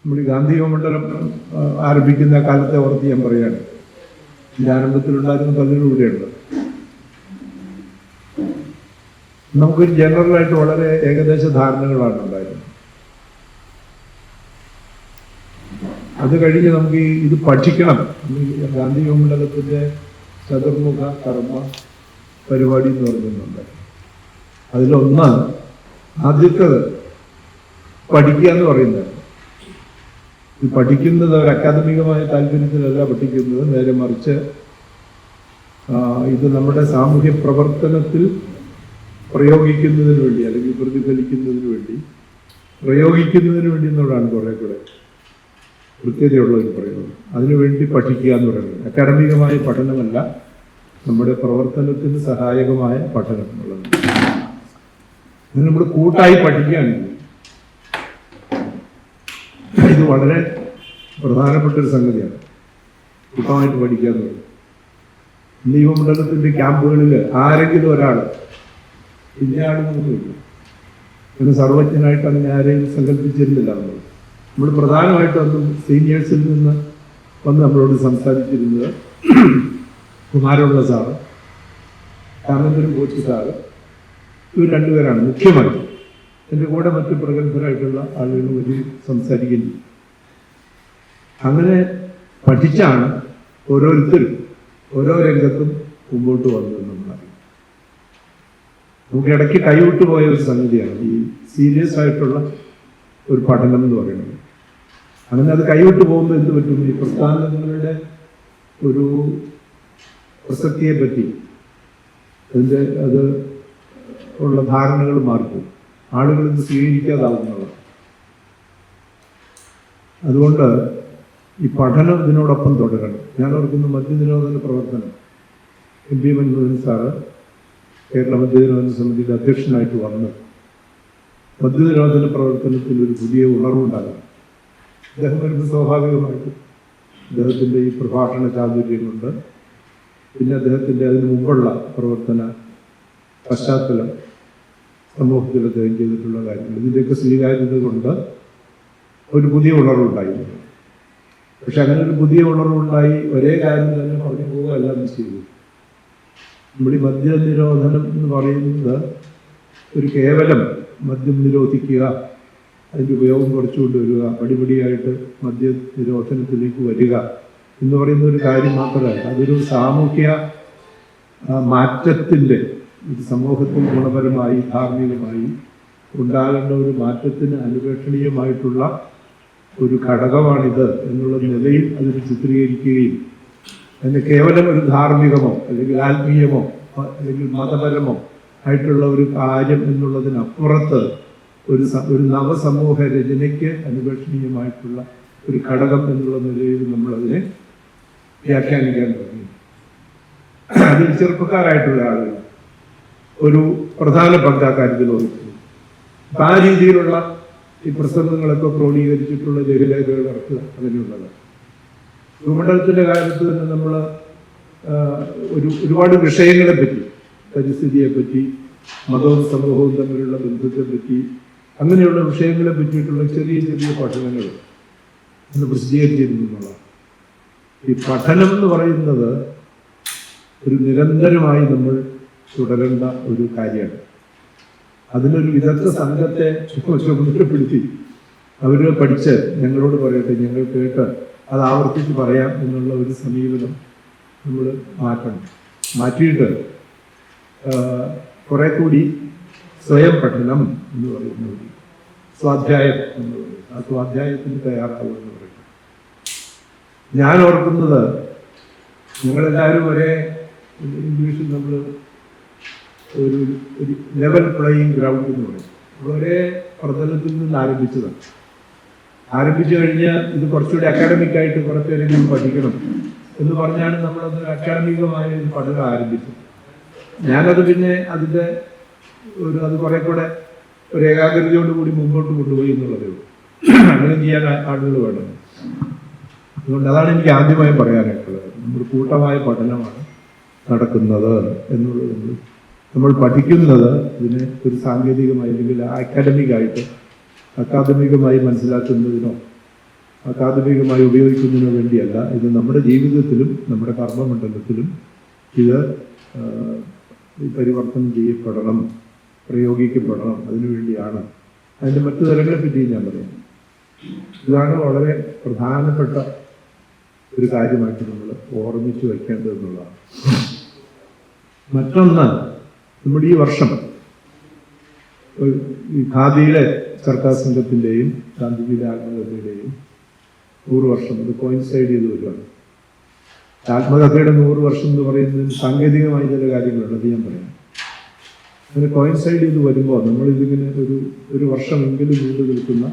നമ്മൾ ഈ ഗാന്ധി യുവമണ്ഡലം ആരംഭിക്കുന്ന കാലത്തെ ഓർത്ത് ഞാൻ പറയുകയാണ്. ഇതിൻ്റെ ആരംഭത്തിലുണ്ടായിരുന്ന പലരും ഇവിടെയുണ്ട്. നമുക്കൊരു ജനറലായിട്ട് വളരെ ഏകദേശ ധാരണകളാണ് ഉണ്ടായിരുന്നത്. അത് കഴിഞ്ഞ് നമുക്ക് ഇത് പഠിക്കണം. ഗാന്ധി യുവമണ്ഡലത്തിൻ്റെ ചതുർമുഖ കർമ്മ പരിപാടി എന്ന് പറയുന്നുണ്ട്. അതിലൊന്ന് ആദ്യത്തേത് പഠിക്കുക എന്ന് പറയുന്നത്. ഈ പഠിക്കുന്നത് ഒരു അക്കാദമികമായ താല്പര്യത്തിലല്ല പഠിക്കുന്നത്, നേരെ മറിച്ച് ഇത് നമ്മുടെ സാമൂഹ്യ പ്രവർത്തനത്തിൽ പ്രയോഗിക്കുന്നതിന് വേണ്ടി അല്ലെങ്കിൽ പ്രതിഫലിക്കുന്നതിന് വേണ്ടി പ്രയോഗിക്കുന്നതിന് വേണ്ടി എന്നുള്ളതാണ് കുറേ കൂടെ കൃത്യതയുള്ളവർ പറയുന്നത്. അതിനുവേണ്ടി പഠിക്കുക എന്ന് പറയുന്നത് അക്കാദമികമായ പഠനമല്ല, നമ്മുടെ പ്രവർത്തനത്തിന് സഹായകമായ പഠനം എന്നുള്ളത്. ഇത് നമ്മൾ കൂട്ടായി പഠിക്കുകയാണെങ്കിൽ ഇത് വളരെ പ്രധാനപ്പെട്ടൊരു സംഗതിയാണ്. കൂട്ടമായിട്ട് പഠിക്കുക എന്ന് പറയുന്നത്. നിയമമണ്ഡലത്തിൻ്റെ ക്യാമ്പുകളിൽ ആരെങ്കിലും ഒരാൾ ഇന്നയാളൊന്നുമില്ല, പിന്നെ സർവജ്ഞനായിട്ട് അങ്ങനെ ആരെയും സങ്കല്പിച്ചിരുന്നില്ല. നമ്മൾ പ്രധാനമായിട്ട് അന്ന് സീനിയേഴ്സിൽ നിന്ന് വന്ന് നമ്മളോട് സംസാരിച്ചിരുന്നത് കുമാരമുള്ള സാറ്, രാമേന്ദ്രൻ കോച്ച് സാറ്, ഇവർ രണ്ടുപേരാണ് മുഖ്യമായിട്ട്. എൻ്റെ കൂടെ മറ്റ് പ്രഗത്ഭരായിട്ടുള്ള ആളുകൾ വലിയ സംസാരിക്കുന്നു. അങ്ങനെ പഠിച്ചാണ് ഓരോരുത്തരും ഓരോ രംഗത്തും മുമ്പോട്ട് വന്നതെന്ന് നമ്മളറിയാം. നമുക്ക് ഇടയ്ക്ക് കൈവിട്ടു പോയ ഒരു സംഗതിയാണ് ഈ സീരിയസ് ആയിട്ടുള്ള ഒരു പഠനം എന്ന് പറയുന്നത്. അങ്ങനെ അത് കൈവിട്ടു പോകുമ്പോൾ എന്ത് പറ്റും? ഈ പ്രസ്ഥാനങ്ങളുടെ ഒരു പ്രസക്തിയെ പറ്റി അത് ഉള്ള ധാരണകൾ മാറിപ്പോകും. ആളുകൾ ഇത് സ്വീകരിക്കാതാവുന്നതാണ്. അതുകൊണ്ട് ഈ പഠനം ഇതിനോടൊപ്പം തുടരണം. ഞാൻ ഓർക്കുന്ന മദ്യനിരോധന പ്രവർത്തനം MP മൻമോഹൻ സാറ് കേരള മദ്യനിരോധന സമിതിയുടെ അധ്യക്ഷനായിട്ട് വന്ന് മദ്യനിരോധന പ്രവർത്തനത്തിൽ ഒരു പുതിയ ഉണർവുണ്ടാകണം. അദ്ദേഹം വരുമ്പോൾ സ്വാഭാവികമായിട്ടും അദ്ദേഹത്തിൻ്റെ ഈ പ്രഭാഷണ ചാതുര്യം കൊണ്ട്, പിന്നെ അദ്ദേഹത്തിൻ്റെ അതിന് മുമ്പുള്ള പ്രവർത്തന പശ്ചാത്തലം, സമൂഹത്തിൽ അദ്ദേഹം ചെയ്തിട്ടുള്ള കാര്യങ്ങൾ, ഇതിൻ്റെയൊക്കെ സ്വീകാര്യത കൊണ്ട് ഒരു പുതിയ ഉണർവുണ്ടായിരുന്നു. പക്ഷെ അങ്ങനെ ഒരു പുതിയ ഉണർവുണ്ടായി ഒരേ കാര്യം തന്നെ പറഞ്ഞു പോവുകയല്ല ചെയ്തു. നമ്മൾ ഈ മദ്യനിരോധനം എന്ന് പറയുന്നത് ഒരു കേവലം മദ്യം നിരോധിക്കുക, അതിൻ്റെ ഉപയോഗം കുറച്ചുകൊണ്ട് വരിക, പടിപടിയായിട്ട് മദ്യ നിരോധനത്തിലേക്ക് വരിക എന്ന് പറയുന്ന ഒരു കാര്യം മാത്രമല്ല, അതൊരു സാമൂഹ്യ മാറ്റത്തിൻ്റെ, ഇത് സമൂഹത്തിൽ ഗുണപരമായി ധാർമ്മികമായി ഉണ്ടാകേണ്ട ഒരു മാറ്റത്തിന് അനുപേക്ഷണീയമായിട്ടുള്ള ഒരു ഘടകമാണിത് എന്നുള്ള നിലയിൽ അതിന് ചിത്രീകരിക്കുകയും അതിന് കേവലം ഒരു ധാർമ്മികമോ അല്ലെങ്കിൽ ആത്മീയമോ അല്ലെങ്കിൽ മതപരമോ ആയിട്ടുള്ള ഒരു കാര്യം എന്നുള്ളതിനപ്പുറത്ത് ഒരു നവസമൂഹ രചനയ്ക്ക് അനുപേക്ഷണീയമായിട്ടുള്ള ഒരു ഘടകം എന്നുള്ള നിലയിൽ നമ്മളതിനെ വ്യാഖ്യാനിക്കാൻ തുടങ്ങി. അതിൽ ചെറുപ്പക്കാരായിട്ടുള്ള ആളുകൾ ഒരു പ്രധാന പങ്ക് ആ കാര്യത്തിൽ വഹിക്കുന്നു. അപ്പം ആ രീതിയിലുള്ള ഈ പ്രസംഗങ്ങളൊക്കെ ക്രോഡീകരിച്ചിട്ടുള്ള ലഘുലേഖകൾ ഇറക്കുക അങ്ങനെയുള്ളത്. ഭൂമണ്ഡലത്തിൻ്റെ കാര്യത്ത് തന്നെ നമ്മൾ ഒരുപാട് വിഷയങ്ങളെ പറ്റി, പരിസ്ഥിതിയെ പറ്റി, മതവും സമൂഹവും തമ്മിലുള്ള ബന്ധത്തെ പറ്റി, അങ്ങനെയുള്ള വിഷയങ്ങളെ പറ്റിയിട്ടുള്ള ചെറിയ ചെറിയ പഠനങ്ങൾ ഒന്ന് പ്രസിദ്ധീകരിച്ചിരുന്നുള്ള ഈ പഠനം എന്ന് പറയുന്നത് ഒരു നിരന്തരമായി നമ്മൾ തുടരേണ്ട ഒരു കാര്യമാണ്. അതിനൊരു വിദഗ്ധ സംഘത്തെ ചുമതലപ്പെടുത്തി അവർ പഠിച്ച് ഞങ്ങളോട് പറയട്ടെ, ഞങ്ങൾ കേട്ട് അത് ആവർത്തിച്ച് പറയാം എന്നുള്ള ഒരു സമീപനം നമ്മൾ മാറ്റിയിട്ട് കുറെ കൂടി സ്വയം പഠനം എന്ന് പറയുന്നത്, സ്വാധ്യായം എന്ന് പറയുന്നത്, ആ സ്വാധ്യായത്തിന് തയ്യാറാവുക എന്ന് പറയുന്നത്. ഞാൻ ഓർക്കുന്നത് ഞങ്ങളെല്ലാവരും ഒരേ, ഇംഗ്ലീഷിൽ നമ്മൾ ഒരു ലെവൽ പ്ലേയിങ് ഗ്രൗണ്ട് എന്ന് പറയും. ഒരേ പ്രതലത്തിൽ നിന്ന് ആരംഭിച്ചതാണ്. ആരംഭിച്ചു കഴിഞ്ഞാൽ ഇത് കുറച്ചുകൂടി അക്കാഡമിക്കായിട്ട് കുറെ പേരെങ്കിലും പഠിക്കണം എന്ന് പറഞ്ഞാണ് നമ്മളത് അക്കാഡമികമായ ഒരു പഠനം ആരംഭിച്ചത്. ഞാനത് പിന്നെ അതിൻ്റെ അത് കുറെ കൂടെ ഒരു ഏകാഗ്രതയോടുകൂടി മുമ്പോട്ട് കൊണ്ടുപോയി എന്നുള്ളതേ ഉള്ളൂ. അങ്ങനെ ചെയ്യാൻ ആളുകൾ വേണം. അതുകൊണ്ട് അതാണ് എനിക്ക് ആദ്യമായി പറയാനായിട്ടുള്ളത്. നമ്മുടെ കൂട്ടമായ പഠനമാണ് നടക്കുന്നത് എന്നുള്ളത്. നമ്മൾ പഠിക്കുന്നത് ഇതിനെ ഒരു സാങ്കേതികമായി അല്ലെങ്കിൽ അക്കാദമികമായി മനസ്സിലാക്കുന്നതിനോ അക്കാദമികമായി ഉപയോഗിക്കുന്നതിന് വേണ്ടിയല്ല. ഇത് നമ്മുടെ ജീവിതത്തിലും നമ്മുടെ കർമ്മമണ്ഡലത്തിലും ഇത് പരിവർത്തനം ചെയ്യപ്പെടണം, പ്രയോഗിക്കപ്പെടണം. അതിനുവേണ്ടിയാണ്. അതിൻ്റെ മറ്റു തലങ്ങളെ പറ്റിയും ഞാൻ പറയാം. ഇതാണ് വളരെ പ്രധാനപ്പെട്ട ഒരു കാര്യമായിട്ട് നമ്മൾ ഓർമ്മിച്ച് വയ്ക്കേണ്ടതെന്നുള്ളതാണ്. മറ്റൊന്ന്, നമ്മുടെ ഈ വർഷം ഈ ഖാദിയിലെ സർക്കാർ സംഘത്തിൻ്റെയും ഗാന്ധിജിയുടെ ആത്മകഥയുടെയും 100 വർഷം അത് കോയിൻസൈഡ് ചെയ്ത് വരുവാണ്. ആത്മകഥയുടെ 100 വർഷം എന്ന് പറയുന്നതിന് സാങ്കേതികമായ ചില കാര്യങ്ങളുണ്ട്, അത് ഞാൻ പറയാം. അങ്ങനെ കോയിൻസൈഡ് ചെയ്ത് വരുമ്പോൾ നമ്മളിതിങ്ങനെ ഒരു വർഷമെങ്കിലും നീണ്ടു നിൽക്കുന്ന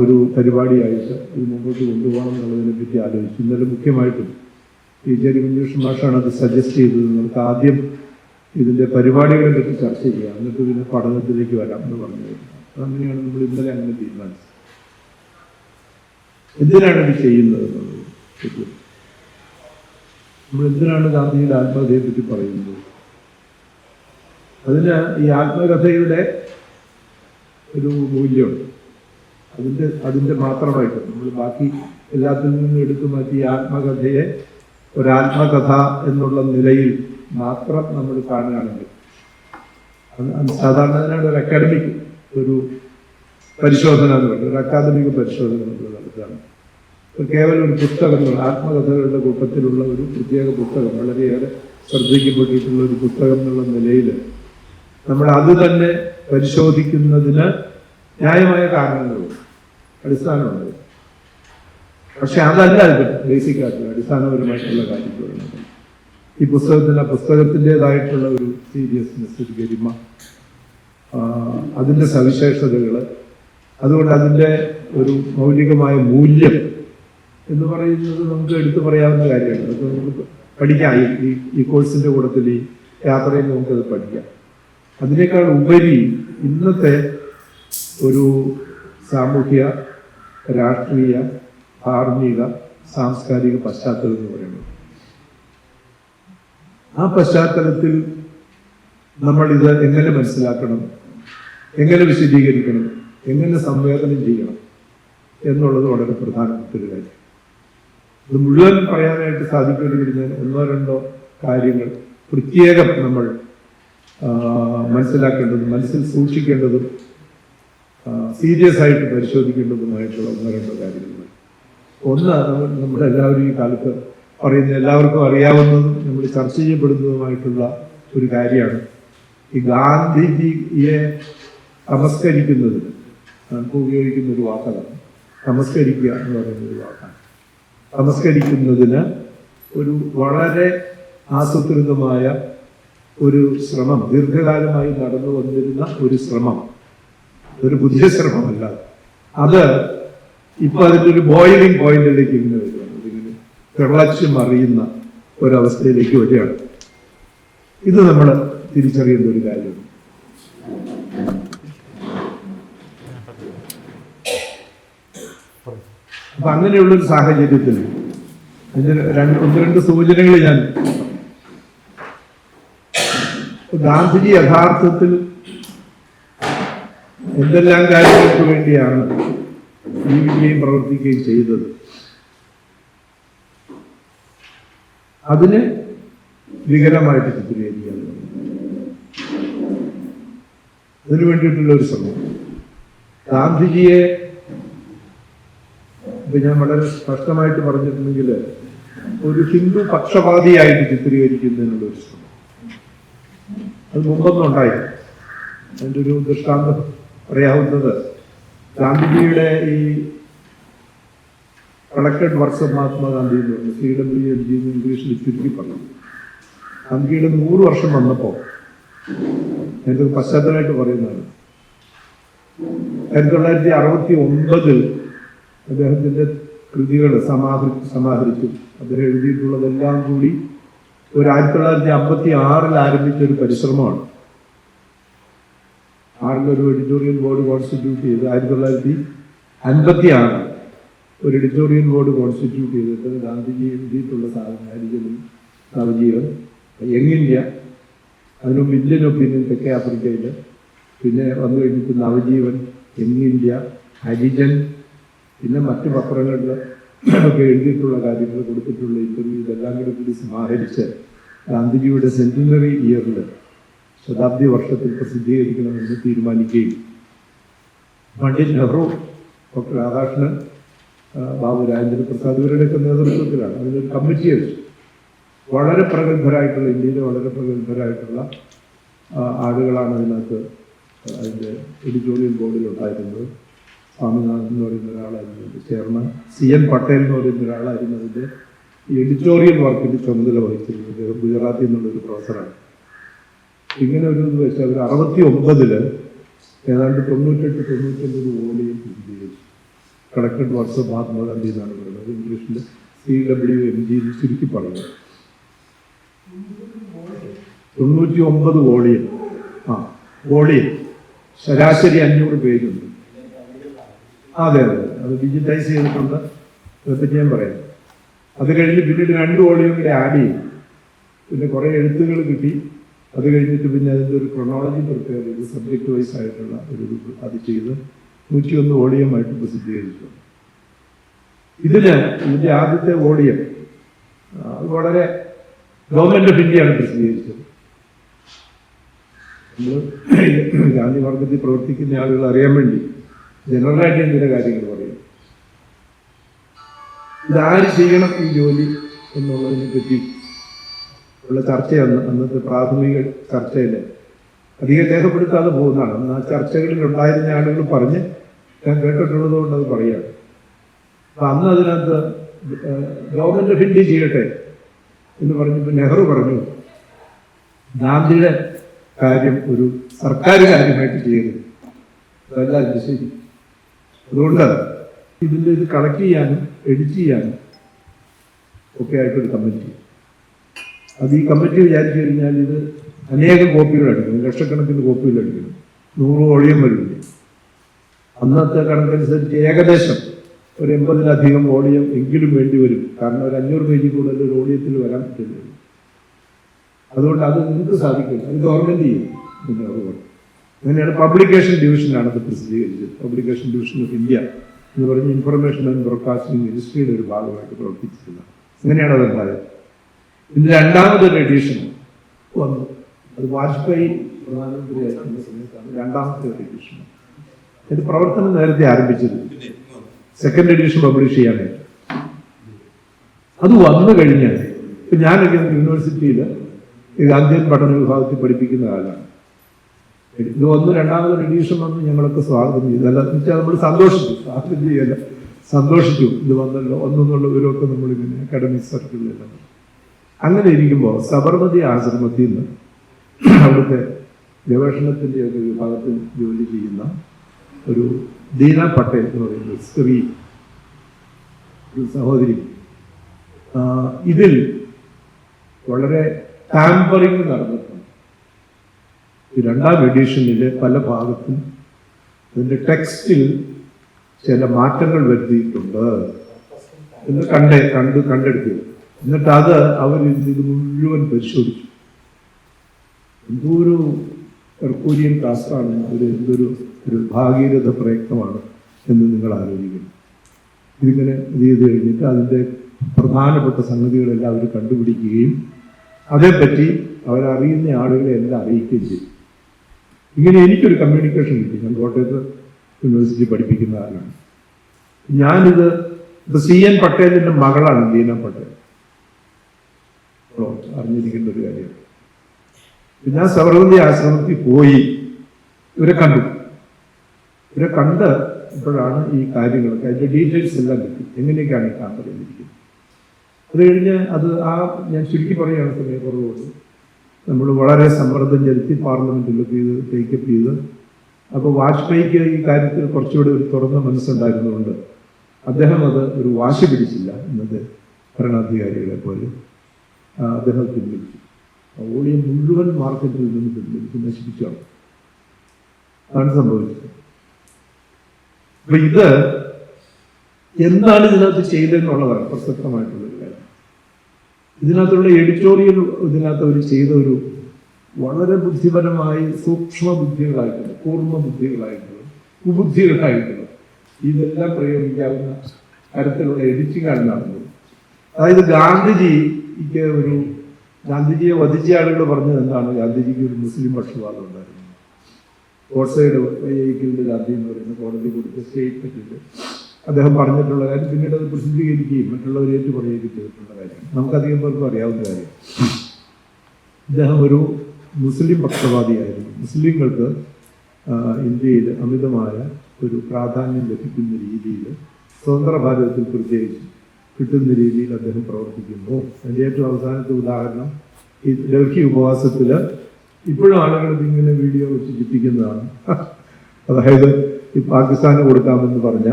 ഒരു പരിപാടിയായിട്ട് ഇത് മുമ്പോട്ട് കൊണ്ടുപോകണം എന്നുള്ളതിനെ പറ്റി ആലോചിച്ചു. ഇന്നലെ മുഖ്യമായിട്ടും ജെ കുഞ്ഞുകൃഷ്ണൻ മാഷാണ് അത് സജസ്റ്റ് ചെയ്തത്. നമുക്ക് ആദ്യം ഇതിൻ്റെ പരിപാടികളെ പറ്റി ചർച്ച ചെയ്യാം, എന്നിട്ട് പിന്നെ പഠനത്തിലേക്ക് വരാം എന്ന് പറഞ്ഞു. അതങ്ങനെയാണ് നമ്മൾ ഇന്നലെ അങ്ങനെ തീരുമാനിച്ചത്. എന്തിനാണ് ഇത് ചെയ്യുന്നത് എന്നുള്ളത്, നമ്മൾ എന്തിനാണ് ഗാന്ധിജിയുടെ ആത്മകഥയെ പറ്റി പറയുന്നത്? അതിന് ഈ ആത്മകഥയുടെ ഒരു മൂല്യമുണ്ട്. അതിൻ്റെ മാത്രമായിട്ട് നമ്മൾ ബാക്കി എല്ലാത്തിൽ നിന്നും എടുത്തു മാറ്റി ഈ ആത്മകഥയെ ഒരാത്മകഥ എന്നുള്ള നിലയിൽ മാത്രം നമ്മൾ കാണുകയാണെങ്കിൽ, സാധാരണ അതിനാണ് ഒരു അക്കാഡമിക് ഒരു പരിശോധന എന്ന് പറയുന്നത്, ഒരു അക്കാദമിക പരിശോധന നമ്മൾ നടത്തുകയാണ്. കേവലം ഒരു പുസ്തകം, ആത്മകഥകളുടെ കൂട്ടത്തിലുള്ള ഒരു പ്രത്യേക പുസ്തകം, വളരെയേറെ ശ്രദ്ധിക്കപ്പെട്ടിട്ടുള്ള ഒരു പുസ്തകം എന്നുള്ള നിലയിൽ നമ്മൾ അത് തന്നെ പരിശോധിക്കുന്നതിന് ന്യായമായ കാരണങ്ങളുണ്ട്, അടിസ്ഥാനമുണ്ട്. പക്ഷെ അതല്ല ഇത് ബേസിക് ആയിട്ടുള്ള അടിസ്ഥാനപരമായിട്ടുള്ള കാര്യങ്ങളുണ്ട്. ഈ പുസ്തകത്തിൻ്റെതായിട്ടുള്ള ഒരു സീരിയസ്നെസ്, ഒരു ഗരിമ, അതിൻ്റെ സവിശേഷതകൾ, അതുകൊണ്ട് അതിൻ്റെ ഒരു മൗലികമായ മൂല്യം എന്ന് പറയുന്നത് നമുക്ക് എടുത്തു പറയാവുന്ന കാര്യമാണ്. അത് നമുക്ക് പഠിക്കാം. ഈ കോഴ്സിൻ്റെ കൂട്ടത്തിൽ ഈ യാത്രയിൽ നമുക്കത് പഠിക്കാം. അതിനേക്കാൾ ഉപരി ഇന്നത്തെ ഒരു സാമൂഹ്യ, രാഷ്ട്രീയ, ധാർമ്മിക, സാംസ്കാരിക പശ്ചാത്തലം എന്ന് പറയുന്നത്, ആ പശ്ചാത്തലത്തിൽ നമ്മളിത് എങ്ങനെ മനസ്സിലാക്കണം, എങ്ങനെ വിശദീകരിക്കണം, എങ്ങനെ സംവേദനം ചെയ്യണം എന്നുള്ളത് വളരെ പ്രധാനപ്പെട്ട ഒരു കാര്യം. ഇത് മുഴുവൻ പറയാനായിട്ട് സാധിക്കേണ്ടി ഞാൻ ഒന്നോ രണ്ടോ കാര്യങ്ങൾ പ്രത്യേകം നമ്മൾ മനസ്സിലാക്കേണ്ടതും മനസ്സിൽ സൂക്ഷിക്കേണ്ടതും സീരിയസ് ആയിട്ട് പരിശോധിക്കേണ്ടതുമായിട്ടുള്ള ഒന്നോ രണ്ടോ കാര്യങ്ങൾ. ഒന്ന്, നമ്മുടെ എല്ലാവരും ഈ കാലത്ത് പറയുന്ന, എല്ലാവർക്കും അറിയാവുന്നതും നമ്മൾ ചർച്ച ചെയ്യപ്പെടുന്നതുമായിട്ടുള്ള ഒരു കാര്യമാണ് ഈ ഗാന്ധിജിയെ തമസ്കരിക്കുന്നതിന് നമുക്ക് ഉപയോഗിക്കുന്ന ഒരു വാക്കാണ് തമസ്കരിക്കുക എന്ന് പറയുന്ന ഒരു വാക്കാണ്. തമസ്കരിക്കുന്നതിന് ഒരു വളരെ ആസൂത്രിതമായ ഒരു ശ്രമം, ദീർഘകാലമായി നടന്നു വന്നിരുന്ന ഒരു ശ്രമം, ഒരു പുതിയ ശ്രമമല്ല അത്. ഇപ്പൊ അതിൻ്റെ ഒരു ബോയിലിംഗ് പോയിന്റിലേക്ക് ഇങ്ങനെ വരികയാണ്, ഇതിങ്ങനെ തിളച്ച് മറിയുന്ന ഒരവസ്ഥയിലേക്ക് വരികയാണ്. ഇത് നമ്മൾ തിരിച്ചറിയേണ്ട ഒരു കാര്യമാണ്. അപ്പൊ അങ്ങനെയുള്ളൊരു സാഹചര്യത്തിൽ ഒന്ന് രണ്ട് സൂചനകൾ ഞാൻ, ഗാന്ധിജി യഥാർത്ഥത്തിൽ എന്തെല്ലാം കാര്യങ്ങൾക്ക് വേണ്ടിയാണ് ജീവിക്കുകയും പ്രവർത്തിക്കുകയും ചെയ്തത്, അതിനെ വികലമായിട്ട് ചിത്രീകരിക്കുക, അതിനു വേണ്ടിയിട്ടുള്ള ഒരു ശ്രമം. ഗാന്ധിജിയെ ഞാൻ വളരെ സ്പഷ്ടമായിട്ട് പറഞ്ഞിട്ടുണ്ടെങ്കിൽ ഒരു ഹിന്ദു പക്ഷപാതിയായിട്ട് ചിത്രീകരിക്കുന്നതിനുള്ള ഒരു ശ്രമം അത് മുമ്പൊന്നും ഉണ്ടായി. അതിൻ്റെ ഒരു ദൃഷ്ടാന്തം പറയാവുന്നത് ഗാന്ധിജിയുടെ ഈ കളക്ടഡ് വർക്ക്സ് ഓഫ് മഹാത്മാഗാന്ധി എന്ന് പറഞ്ഞു, CWMG എന്ന് ഇംഗ്ലീഷിൽ ചുരുക്കി പറഞ്ഞു. ഗാന്ധിജിയുടെ 100 വർഷം വന്നപ്പോൾ എൻ്റെ പശ്ചാത്തലമായിട്ട് പറയുന്നതാണ്. 1969 അദ്ദേഹത്തിൻ്റെ കൃതികൾ സമാഹരിച്ചു. അദ്ദേഹം എഴുതിയിട്ടുള്ളതെല്ലാം കൂടി ഒരു 1956 ആരംഭിച്ച ഒരു പരിശ്രമമാണ്. 6 ഒരു എഡിറ്റോറിയൽ ബോർഡ് കോൺസ്റ്റിറ്റ്യൂട്ട് ചെയ്ത് 1956 ഒരു എഡിറ്റോറിയൽ ബോർഡ് കോൺസ്റ്റിറ്റ്യൂട്ട് ചെയ്തിട്ട് ഗാന്ധിജി എഴുതിയിട്ടുള്ള സാധനങ്ങളും നവജീവൻ, യങ് ഇന്ത്യ, അതിനും ഇന്ത്യൻ ഒപ്പീനിയൻ തെക്കേ ആഫ്രിക്കയിൽ, പിന്നെ വന്നു കഴിഞ്ഞിട്ട് നവജീവൻ, യങ് ഇന്ത്യ, ഹരിജൻ, പിന്നെ മറ്റ് പത്രങ്ങളിൽ ഒക്കെ എഴുതിയിട്ടുള്ള കാര്യങ്ങൾ, കൊടുത്തിട്ടുള്ള ഇന്റർവ്യൂ, ഇതെല്ലാം കൂടി സമാഹരിച്ച് ഗാന്ധിജിയുടെ സെന്റിനറി ഇയറിൽ, ശതാബ്ദി വർഷത്തിൽ പ്രസിദ്ധീകരിക്കണമെന്ന് തീരുമാനിക്കുകയും പണ്ഡിറ്റ് നെഹ്റു, ഡോക്ടർ രാധാകൃഷ്ണൻ, ബാബു രാജേന്ദ്ര പ്രസാദ് ഇവരുടെയൊക്കെ നേതൃത്വത്തിലാണ് അതിനൊരു കമ്മിറ്റി വെച്ചു. വളരെ പ്രഗത്ഭരായിട്ടുള്ള, ഇന്ത്യയിലെ വളരെ പ്രഗത്ഭരായിട്ടുള്ള ആളുകളാണ് അതിനകത്ത് അതിൻ്റെ എഡിറ്റോറിയൽ ബോർഡിൽ ഉണ്ടായിരുന്നത്. സ്വാമിനാഥൻ എന്ന് പറയുന്ന ഒരാളായിരുന്നു അതിൻ്റെ ചെയർമാൻ, CN പട്ടേൽ എന്ന് പറയുന്ന ഒരാളായിരുന്നു അതിൻ്റെ എഡിറ്റോറിയൽ വർക്കിൻ്റെ ചുമതല വഹിച്ചിരുന്നത്. അദ്ദേഹം ഗുജറാത്തിൽ നിന്നുള്ളൊരു പ്രൊഫസറാണ്. ഇങ്ങനെ ഒരു ഇത് വെച്ചാൽ അവർ 69 ഏതാണ്ട് 98-99 വോളിയം പ്രസിദ്ധീകരിച്ചു. കളക്ടഡ് വർക്ക്സ് ഓഫ് മഹാത്മാഗാന്ധി എന്നാണ് പറയുന്നത്. ഇംഗ്ലീഷിൽ CWMG ചുരുക്കി പറയുന്നത്. 99 വോളിയം. വോളിയം ശരാശരി 500 പേജുണ്ട്. അതെ, അത് ഡിജിറ്റൈസ് ചെയ്തിട്ടുണ്ട്. അതേപ്പറ്റി ഞാൻ പറയാം. അത് കഴിഞ്ഞ് പിന്നീട് 2 വോളിയം കൂടെ ആഡ് ചെയ്യും. പിന്നെ കുറേ എഴുത്തുകൾ കിട്ടി. അത് കഴിഞ്ഞിട്ട് പിന്നെ അതിൻ്റെ ഒരു ക്രൊണോളജി പ്രിപ്പയർ ചെയ്ത് സബ്ജക്റ്റ് വൈസ് ആയിട്ടുള്ള അത് ചെയ്ത് 101 വോളിയമായിട്ട് പ്രസിദ്ധീകരിച്ചു. ഇതിൻ്റെ ആദ്യത്തെ വോളിയം അത് വളരെ ഗവൺമെന്റ് ഓഫ് ഇന്ത്യയാണ് പ്രസിദ്ധീകരിച്ചത്. നമ്മൾ ഗാന്ധി മാർഗത്തിൽ പ്രവർത്തിക്കുന്ന ആളുകൾ അറിയാൻ വേണ്ടി ജനറലായിട്ട് എന്തിൻ്റെ കാര്യങ്ങൾ പറയും. ഇതാര് ചെയ്യണം ഈ ജോലി എന്നുള്ളതിനെ പറ്റി ഉള്ള ചർച്ചയാണ്. അന്നത്തെ പ്രാഥമിക ചർച്ചയിൽ അധികം രേഖപ്പെടുത്താതെ പോകുന്നതാണ്. അന്ന് ആ ചർച്ചകളിൽ ഉണ്ടായിരുന്ന ആളുകൾ പറഞ്ഞ് ഞാൻ കേട്ടിട്ടുള്ളത് കൊണ്ട് അത് പറയുകയാണ്. അപ്പം അന്ന് അതിനകത്ത് ഗവൺമെന്റ് ഓഫ് ഇന്ത്യ ചെയ്യട്ടെ എന്ന് പറഞ്ഞപ്പോൾ നെഹ്റു പറഞ്ഞു, ഗാന്ധിയുടെ കാര്യം ഒരു സർക്കാർ കാര്യമായിട്ട് ചെയ്യരുത്. അതല്ല ശരി. അതുകൊണ്ട് ഇതിൻ്റെ ഇത് കളക്ട് ചെയ്യാനും എഡിറ്റ് ചെയ്യാനും ഒക്കെ ആയിട്ടൊരു കമ്മിറ്റി. അത് ഈ കമ്മിറ്റി വിചാരിച്ചു കഴിഞ്ഞാൽ ഇത് അനേകം കോപ്പികൾ അടിക്കണം, ലക്ഷക്കണക്കിന് കോപ്പികൾ അടിക്കണം, 100 വോളിയം വരില്ല. അന്നത്തെ കണക്കനുസരിച്ച് ഏകദേശം ഒരു 80-ലധികം വോളിയം എങ്കിലും വേണ്ടി വരും. കാരണം ഒരു 500 പേജിൽ കൂടുതൽ ഒരു വോളിയത്തിൽ വരാൻ പറ്റില്ല. അതുകൊണ്ട് അത് നിങ്ങൾക്ക് സാധിക്കില്ല, അത് ഗവൺമെന്റ് ചെയ്യും. അങ്ങനെയാണ് പബ്ലിക്കേഷൻ ഡിവിഷനാണ് അത് പ്രസിദ്ധീകരിച്ചത്. പബ്ലിക്കേഷൻ ഡിവിഷൻ ഓഫ് ഇന്ത്യ എന്ന് പറഞ്ഞ് ഇൻഫർമേഷൻ ആൻഡ് ബ്രോഡ്കാസ്റ്റിംഗ് മിനിസ്ട്രിയുടെ ഒരു ഭാഗമായിട്ട് പ്രവർത്തിച്ചിരുന്നത്. അങ്ങനെയാണ് അതുണ്ടായത്. ഇതിന് രണ്ടാമതൊരു എഡിഷൻ വന്നു. അത് വാജ്പേയി പ്രധാനമന്ത്രിയായിരിക്കുന്ന സമയത്താണ് രണ്ടാമത്തെ ഒരു എഡിഷൻ. ഇത് പ്രവർത്തനം നേരത്തെ ആരംഭിച്ചത്. സെക്കൻഡ് എഡിഷൻ പബ്ലിഷ് ചെയ്യാനായിട്ട് അത് വന്നു കഴിഞ്ഞാൽ, ഇപ്പം ഞാനൊക്കെ യൂണിവേഴ്സിറ്റിയിൽ ഗാന്ധിയൻ പഠന വിഭാഗത്തിൽ പഠിപ്പിക്കുന്ന കാലമാണ്. ഇത് വന്നു, രണ്ടാമതൊരു എഡിഷൻ വന്ന് ഞങ്ങളൊക്കെ സ്വാഗതം ചെയ്തു. അല്ല എന്ന് വെച്ചാൽ നമ്മൾ സന്തോഷിച്ചു, സ്വാഗതം ചെയ്യല്ല, സന്തോഷിച്ചു. ഇത് വന്നല്ലോ ഒന്നെന്നുള്ള വിവരമൊക്കെ നമ്മളിങ്ങനെ അക്കാഡമിക് സർക്കിളിലെല്ലാം. അങ്ങനെ ഇരിക്കുമ്പോൾ സബർമതി ആശ്രമത്തിൽ നിന്ന് അവിടുത്തെ ഗവേഷണത്തിൻ്റെ ഒക്കെ വിഭാഗത്തിൽ ജോലി ചെയ്യുന്ന ഒരു ദീന പട്ടേൽ എന്ന് പറയുന്ന സ്ത്രീ, ഒരു സഹോദരി, ഇതിൽ വളരെ ടാമ്പറിങ് നടന്നിട്ടുണ്ട്. ഈ രണ്ടാം എഡിഷനിൽ പല ഭാഗത്തും അതിൻ്റെ ടെക്സ്റ്റിൽ ചില മാറ്റങ്ങൾ വരുത്തിയിട്ടുണ്ട് എന്ന് കണ്ടെടുത്തു. എന്നിട്ട് അത് അവർ ഇത് മുഴുവൻ പരിശോധിച്ചു. എന്തോ ഒരു ഹെർക്കൂലിയൻ ടാസ്ക്കാണ്, എന്തൊരു ഭാഗീരഥ പ്രയത്നമാണ് എന്ന് നിങ്ങൾ ആലോചിക്കുന്നു. ഇതിങ്ങനെ ഇത് ചെയ്ത് കഴിഞ്ഞിട്ട് അതിൻ്റെ പ്രധാനപ്പെട്ട സംഗതികളെല്ലാം അവർ കണ്ടുപിടിക്കുകയും അതേപ്പറ്റി അവരറിയുന്ന ആളുകളെ എല്ലാം അറിയിക്കുകയും ചെയ്യും. ഇങ്ങനെ എനിക്കൊരു കമ്മ്യൂണിക്കേഷൻ കിട്ടി. ഞാൻ കോട്ടയത്ത് യൂണിവേഴ്സിറ്റി പഠിപ്പിക്കുന്ന ആളാണ്. ഞാനിത് CN പട്ടേലിൻ്റെ മകളാണ് ദീന പട്ടേൽ. അറിഞ്ഞിരിക്കേണ്ട ഒരു കാര്യമാണ്. ഞാൻ സബർമതി ആശ്രമത്തിൽ പോയി ഇവരെ കണ്ട് ഇപ്പോഴാണ് ഈ കാര്യങ്ങളൊക്കെ അതിൻ്റെ ഡീറ്റെയിൽസ് എല്ലാം കിട്ടി, എങ്ങനെയൊക്കെയാണ് ഈ കാണുന്നത്. അത് കഴിഞ്ഞ് ഞാൻ ചുരുക്കി പറയുകയാണ്, സമയക്കുറവുകൊണ്ട് നമ്മൾ വളരെ സമ്മർദ്ദം ചെലുത്തി പാർലമെന്റിലൊക്കെ ഇത് ടേക്കപ്പ് ചെയ്ത്. അപ്പോൾ വാജ്പേയിക്ക് ഈ കാര്യത്തിൽ കുറച്ചുകൂടി ഒരു തുറന്ന മനസ്സുണ്ടായിരുന്നുകൊണ്ട് അദ്ദേഹം അത് ഒരു വാശി പിടിച്ചില്ല. ഇന്നത്തെ ഭരണാധികാരികളെ പോലെ അദ്ദേഹം പിൻവലിച്ചു. വോളിയം മുഴുവൻ മാർക്കറ്റിൽ നിന്ന് പിൻവലിച്ച് നശിപ്പിച്ചു. അതാണ് സംഭവിച്ചത്. അപ്പൊ ഇത് എന്താണ് ഇതിനകത്ത് ചെയ്തതെന്നുള്ളതാണ് പ്രസക്തമായിട്ടുള്ളൊരു കാര്യം. ഇതിനകത്തുള്ള എഡിറ്റോറിയൽ ഇതിനകത്ത് അവർ ചെയ്ത ഒരു വളരെ ബുദ്ധിപരമായി സൂക്ഷ്മ ബുദ്ധികളായിട്ടുള്ള, കൂർമ്മ ബുദ്ധികളായിട്ടുള്ള, കുബുദ്ധികളായിട്ടുള്ള ഇതെല്ലാം പ്രയോഗിക്കാവുന്ന തരത്തിലുള്ള എഡിറ്റിംഗ് ആണ് നടന്നത്. അതായത് ഗാന്ധിജിയെ വധിച്ച ആളുകൾ പറഞ്ഞത് എന്താണ്? ഗാന്ധിജിക്ക് ഒരു മുസ്ലിം പക്ഷപാതം ഉണ്ടായിരുന്നു. ഗോഡ്സെയുടെ ഗാന്ധി എന്ന് പറയുന്ന കോടതി കൊടുത്ത സ്റ്റേറ്റ്മെന്റിൽ അദ്ദേഹം പറഞ്ഞിട്ടുള്ള കാര്യം പിന്നീട് അത് പ്രസിദ്ധീകരിക്കുകയും മറ്റുള്ളവർ ഏറ്റു പറയുകയും ചെയ്തിട്ടുള്ള കാര്യം നമുക്കധികം പേർക്കും അറിയാവുന്ന കാര്യം. ഇദ്ദേഹം ഒരു മുസ്ലിം പക്ഷപാതിയായിരുന്നു. മുസ്ലിങ്ങൾക്ക് ഇന്ത്യയിൽ അമിതമായ ഒരു പ്രാധാന്യം ലഭിക്കുന്ന രീതിയിൽ, സ്വതന്ത്ര ഭാരതത്തിൽ പ്രത്യേകിച്ച് കിട്ടുന്ന രീതിയിൽ അദ്ദേഹം പ്രവർത്തിക്കുന്നു. അതിൻ്റെ ഏറ്റവും അവസാനത്തെ ഉദാഹരണം ഈ ഡൽഹി ഉപവാസത്തിൽ ഇപ്പോഴും ആളുകൾ ഇതിങ്ങനെ വീഡിയോ വെച്ച് ചിന്തിക്കുന്നതാണ്. അതായത് ഈ പാകിസ്ഥാന് കൊടുക്കാമെന്ന് പറഞ്ഞ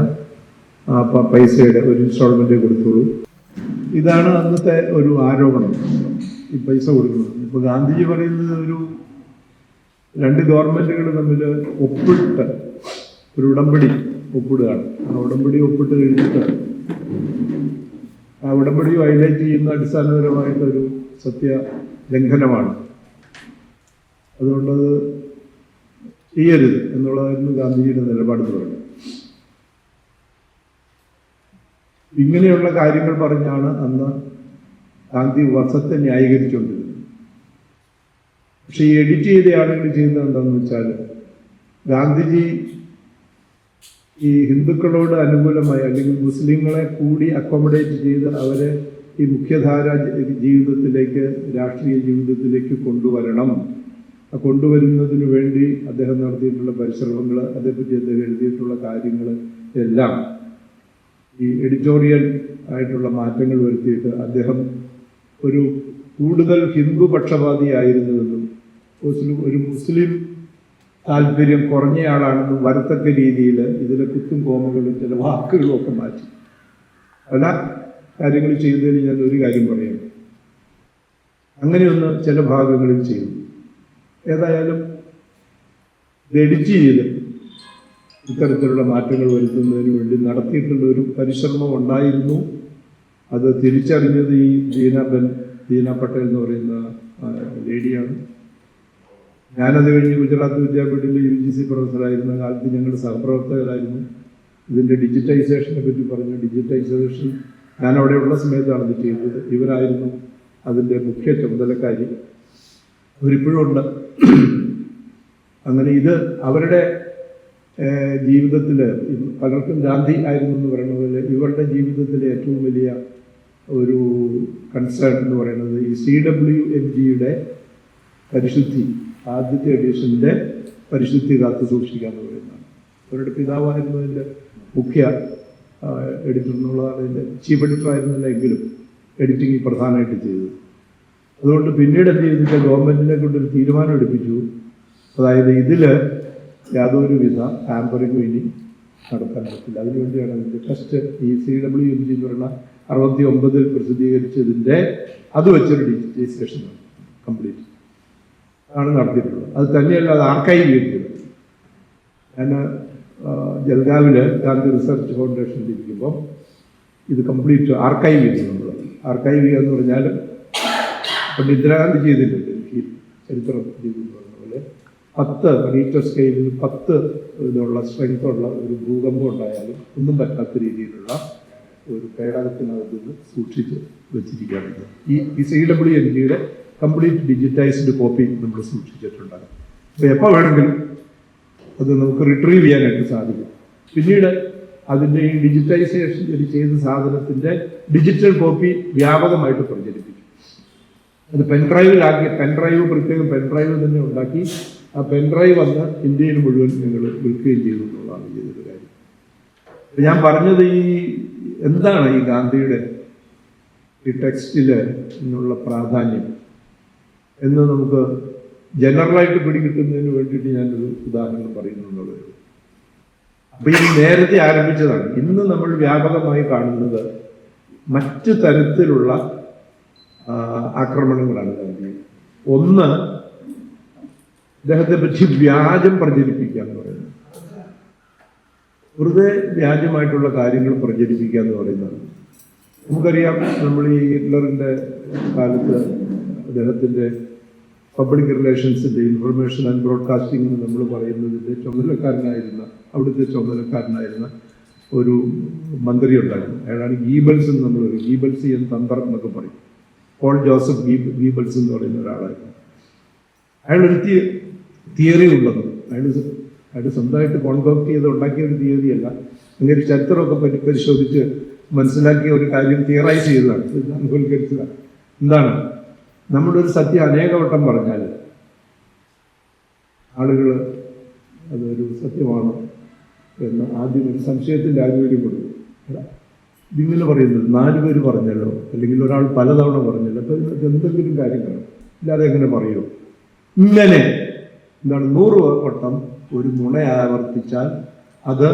പൈസയുടെ ഒരു ഇൻസ്റ്റാൾമെന്റ് കൊടുത്തോളൂ. ഇതാണ് അന്നത്തെ ഒരു ആരോപണം, ഈ പൈസ കൊടുക്കുന്നത്. ഇപ്പൊ ഗാന്ധിജി പറയുന്നത് രണ്ട് ഗവൺമെന്റുകൾ തമ്മിൽ ഒപ്പിട്ട് ഒരു ഉടമ്പടി ഒപ്പിടുകയാണ്. ആ ഉടമ്പടി ഒപ്പിട്ട് കഴിഞ്ഞിട്ട് ആ ഉടമ്പടി ഹൈലൈറ്റ് ചെയ്യുന്ന അടിസ്ഥാനപരമായിട്ടൊരു സത്യ ലംഘനമാണ്. അതുകൊണ്ടത് ചെയ്യരുത് എന്നുള്ളതായിരുന്നു ഗാന്ധിജിയുടെ നിലപാടെന്ന് പറയുന്നത്. ഇങ്ങനെയുള്ള കാര്യങ്ങൾ പറഞ്ഞാണ് അന്ന് ഗാന്ധി വസത്തെ ന്യായീകരിച്ചുകൊണ്ടിരുന്നത്. പക്ഷെ ഈ എഡിറ്റ് ചെയ്ത ആളുകൾ ചെയ്യുന്നത് എന്താണെന്ന് വെച്ചാൽ, ഗാന്ധിജി ഈ ഹിന്ദുക്കളോട് അനുകൂലമായി അല്ലെങ്കിൽ മുസ്ലിങ്ങളെ കൂടി അക്കോമഡേറ്റ് ചെയ്ത് അവരെ ഈ മുഖ്യധാര ജീവിതത്തിലേക്ക്, രാഷ്ട്രീയ ജീവിതത്തിലേക്ക് കൊണ്ടുവരുന്നതിന് വേണ്ടി അദ്ദേഹം നടത്തിയിട്ടുള്ള പരിശ്രമങ്ങൾ, അതേപ്പറ്റി അദ്ദേഹം എഴുതിയിട്ടുള്ള കാര്യങ്ങൾ എല്ലാം ഈ എഡിറ്റോറിയൽ ആയിട്ടുള്ള മാറ്റങ്ങൾ വരുത്തിയിട്ട് അദ്ദേഹം ഒരു കൂടുതൽ ഹിന്ദു പക്ഷപാതിയായിരുന്നുവെന്നും ഒരു മുസ്ലിം താല്പര്യം കുറഞ്ഞയാളാണെന്നും വരത്തക്ക രീതിയിൽ ഇതിലെ കുത്തും കോമകളും ചില വാക്കുകളും ഒക്കെ മാറ്റി പല കാര്യങ്ങൾ ചെയ്തതിൽ ഞാൻ ഒരു കാര്യം പറയാം. അങ്ങനെയൊന്ന് ചില ഭാഗങ്ങളിൽ ചെയ്തു. ഏതായാലും ഇത് എഡിറ്റ് ചെയ്ത് ഇത്തരത്തിലുള്ള മാറ്റങ്ങൾ വരുത്തുന്നതിന് വേണ്ടി നടത്തിയിട്ടുള്ള ഒരു പരിശ്രമം ഉണ്ടായിരുന്നു. അത് തിരിച്ചറിഞ്ഞത് ഈ ദീന പട്ടേൽ എന്ന് പറയുന്ന ലേഡിയാണ്. ഞാനത് കഴിഞ്ഞ് ഗുജറാത്ത് വിദ്യാപീഠിൽ UGC പ്രൊഫസറായിരുന്ന കാലത്ത് ഞങ്ങൾ സഹപ്രവർത്തകരായിരുന്നു. ഇതിൻ്റെ ഡിജിറ്റൈസേഷനെ പറ്റി പറഞ്ഞു. ഡിജിറ്റൈസേഷൻ ഞാൻ അവിടെയുള്ള സമയത്താണ് ഇത് ചെയ്തത്. ഇവരായിരുന്നു അതിൻ്റെ മുഖ്യ ചുമതലക്കാരി. അവരിപ്പോഴും ഉണ്ട്. അങ്ങനെ ഇത് അവരുടെ ജീവിതത്തിൽ പലർക്കും ഗാന്ധി ആയിരുന്നു എന്ന് പറയുന്ന പോലെ ഇവരുടെ ജീവിതത്തിലെ ഏറ്റവും വലിയ ഒരു കൺസേൺ എന്ന് പറയുന്നത് ഈ CWMGയുടെ പരിശുദ്ധി, ആദ്യത്തെ എഡിഷൻ്റെ പരിശുദ്ധി കാത്തു സൂക്ഷിക്കുക എന്ന് പറയുന്നതാണ്. അവരുടെ പിതാവായിരുന്നു അതിൻ്റെ മുഖ്യ എഡിറ്റർ എന്നുള്ളതാണ്, അതിൻ്റെ ചീഫ് എഡിറ്റർ ആയിരുന്നില്ല എങ്കിലും എഡിറ്റിംഗ് പ്രധാനമായിട്ട് ചെയ്തത്. അതുകൊണ്ട് പിന്നീട് എന്ത് ചെയ്തിട്ട് ഗവൺമെൻറ്റിനെ കൊണ്ടൊരു തീരുമാനം എടുപ്പിച്ചു. അതായത് ഇതിൽ യാതൊരുവിധ ടാമ്പറിങ്ങും ഇനി നടത്താൻ പറ്റില്ല. അതിനുവേണ്ടിയാണ് അതിൻ്റെ ഫസ്റ്റ് ഈ CWMG എന്ന് പറയുന്ന 69 പ്രസിദ്ധീകരിച്ചതിൻ്റെ അത് വെച്ചൊരു ഡിജിറ്റൈസേഷൻ കംപ്ലീറ്റ് ആണ് നടത്തിയിട്ടുള്ളത്. അത് തന്നെയല്ല, അത് ആർക്കൈവ് ചെയ്തിട്ടുള്ളത്. ഞാൻ ജൽഗാവിൽ ഗാന്ധി റിസർച്ച് ഫൗണ്ടേഷനിൽ ഇരിക്കുമ്പോൾ ഇത് കംപ്ലീറ്റ് ആർക്കൈവ് ചെയ്തു. നമ്മൾ ആർക്കൈവ് ചെയ്യുക എന്ന് പറഞ്ഞാൽ ഇപ്പം ഇന്ദിരാഗാന്ധി ചെയ്തിട്ടുണ്ട്, ഡൽഹിയിൽ ചരിത്രം ചെയ്തു പറഞ്ഞ പോലെ 10 മീറ്റർ സ്കെയിലിൽ 10 ഇതുള്ള സ്ട്രെങ്ത്തുള്ള ഒരു ഭൂകമ്പം ഉണ്ടായാലും ഒന്നും പറ്റാത്ത രീതിയിലുള്ള ഒരു പേടകത്തിനകത്ത് നിന്ന് സൂക്ഷിച്ച് വെച്ചിരിക്കുകയാണ്. ഈ CWMGയുടെ കംപ്ലീറ്റ് ഡിജിറ്റൈസ്ഡ് കോപ്പി നമ്മൾ സൂക്ഷിച്ചിട്ടുണ്ടാകും. അപ്പോൾ എപ്പോൾ വേണമെങ്കിലും അത് നമുക്ക് റിട്രീവ് ചെയ്യാനായിട്ട് സാധിക്കും. പിന്നീട് അതിൻ്റെ ഈ ഡിജിറ്റൈസേഷൻ ചെയ്ത സാധനത്തിൻ്റെ ഡിജിറ്റൽ കോപ്പി വ്യാപകമായിട്ട് പ്രചരിപ്പിക്കും. അത് പെൻഡ്രൈവിലാക്കി, പ്രത്യേകം പെൻഡ്രൈവ് തന്നെ ഉണ്ടാക്കി ആ പെൻഡ്രൈവ് വന്ന് ഇന്ത്യയിൽ മുഴുവൻ ഞങ്ങൾ വിൽക്കുകയും ചെയ്തു എന്നുള്ളതാണ് ചെയ്തൊരു കാര്യം. ഞാൻ പറഞ്ഞത് എന്താണ് ഈ ഗാന്ധിയുടെ ഈ ടെക്സ്റ്റിൽ നിന്നുള്ള പ്രാധാന്യം എന്ന് നമുക്ക് ജനറലായിട്ട് പിടികിട്ടുന്നതിന് വേണ്ടിയിട്ട് ഞാനൊരു ഉദാഹരണം പറയുന്നു എന്നുള്ളത്. അപ്പം ഈ നേരത്തെ ആരംഭിച്ചതാണ്. ഇന്ന് നമ്മൾ വ്യാപകമായി കാണുന്നത് മറ്റു തരത്തിലുള്ള ആക്രമണങ്ങളാണ് ഗാന്ധി. ഒന്ന്, അദ്ദേഹത്തെ പറ്റി വ്യാജം പ്രചരിപ്പിക്കുക എന്ന് പറയുന്നത്, വെറുതെ വ്യാജമായിട്ടുള്ള കാര്യങ്ങൾ പ്രചരിപ്പിക്കുക എന്ന് പറയുന്നത്. നമുക്കറിയാം, നമ്മൾ ഈ ഹിറ്റ്ലറിൻ്റെ കാലത്ത് അദ്ദേഹത്തിൻ്റെ പബ്ലിക് റിലേഷൻസിൻ്റെ ഇൻഫർമേഷൻ ആൻഡ് ബ്രോഡ്കാസ്റ്റിംഗ് എന്ന് നമ്മൾ പറയുന്നതിൻ്റെ അവിടുത്തെ ചുമതലക്കാരനായിരുന്ന ഒരു മന്ത്രി ഉണ്ടായിരുന്നു. അയാളാണ് ഗീബൽസ് എന്ന് നമ്മൾ പറയും. ഗീബൽസ് എന്ന തന്ത്രം എന്നൊക്കെ പറയും. പോൾ ജോസഫ് ഗീബൽസ് എന്ന് പറയുന്ന ഒരാളായിരുന്നു. അയാളൊരു തിയറി ഉള്ളത്, അയാൾ സ്വന്തമായിട്ട് കോൺകോക്ട് ചെയ്ത് ഉണ്ടാക്കിയ ഒരു തിയറിയല്ല. അങ്ങനെ ചരിത്രമൊക്കെ പരിശോധിച്ച് മനസ്സിലാക്കിയ ഒരു കാര്യം തിയറൈസ് ചെയ്തതാണ്, അനുഭവിച്ചതാണ്. എന്താണ്? നമ്മുടെ ഒരു സത്യം അനേകവട്ടം പറഞ്ഞാൽ ആളുകൾ അതൊരു സത്യമാണ് എന്ന് ആദ്യം ഒരു സംശയത്തിൻ്റെ ആദ്യം കൊടുക്കും. ഇതിങ്ങനെ പറയുന്നത് 4 പേര് പറഞ്ഞല്ലോ, അല്ലെങ്കിൽ ഒരാൾ പലതവണ പറഞ്ഞല്ലോ, അപ്പോൾ ഇതിനകത്ത് എന്തെങ്കിലും കാര്യം കാണും. ഇല്ലാതെ എങ്ങനെ പറയുമോ? ഇങ്ങനെ എന്താണ് 100 വട്ടം ഒരു നുണ ആവർത്തിച്ചാൽ അത്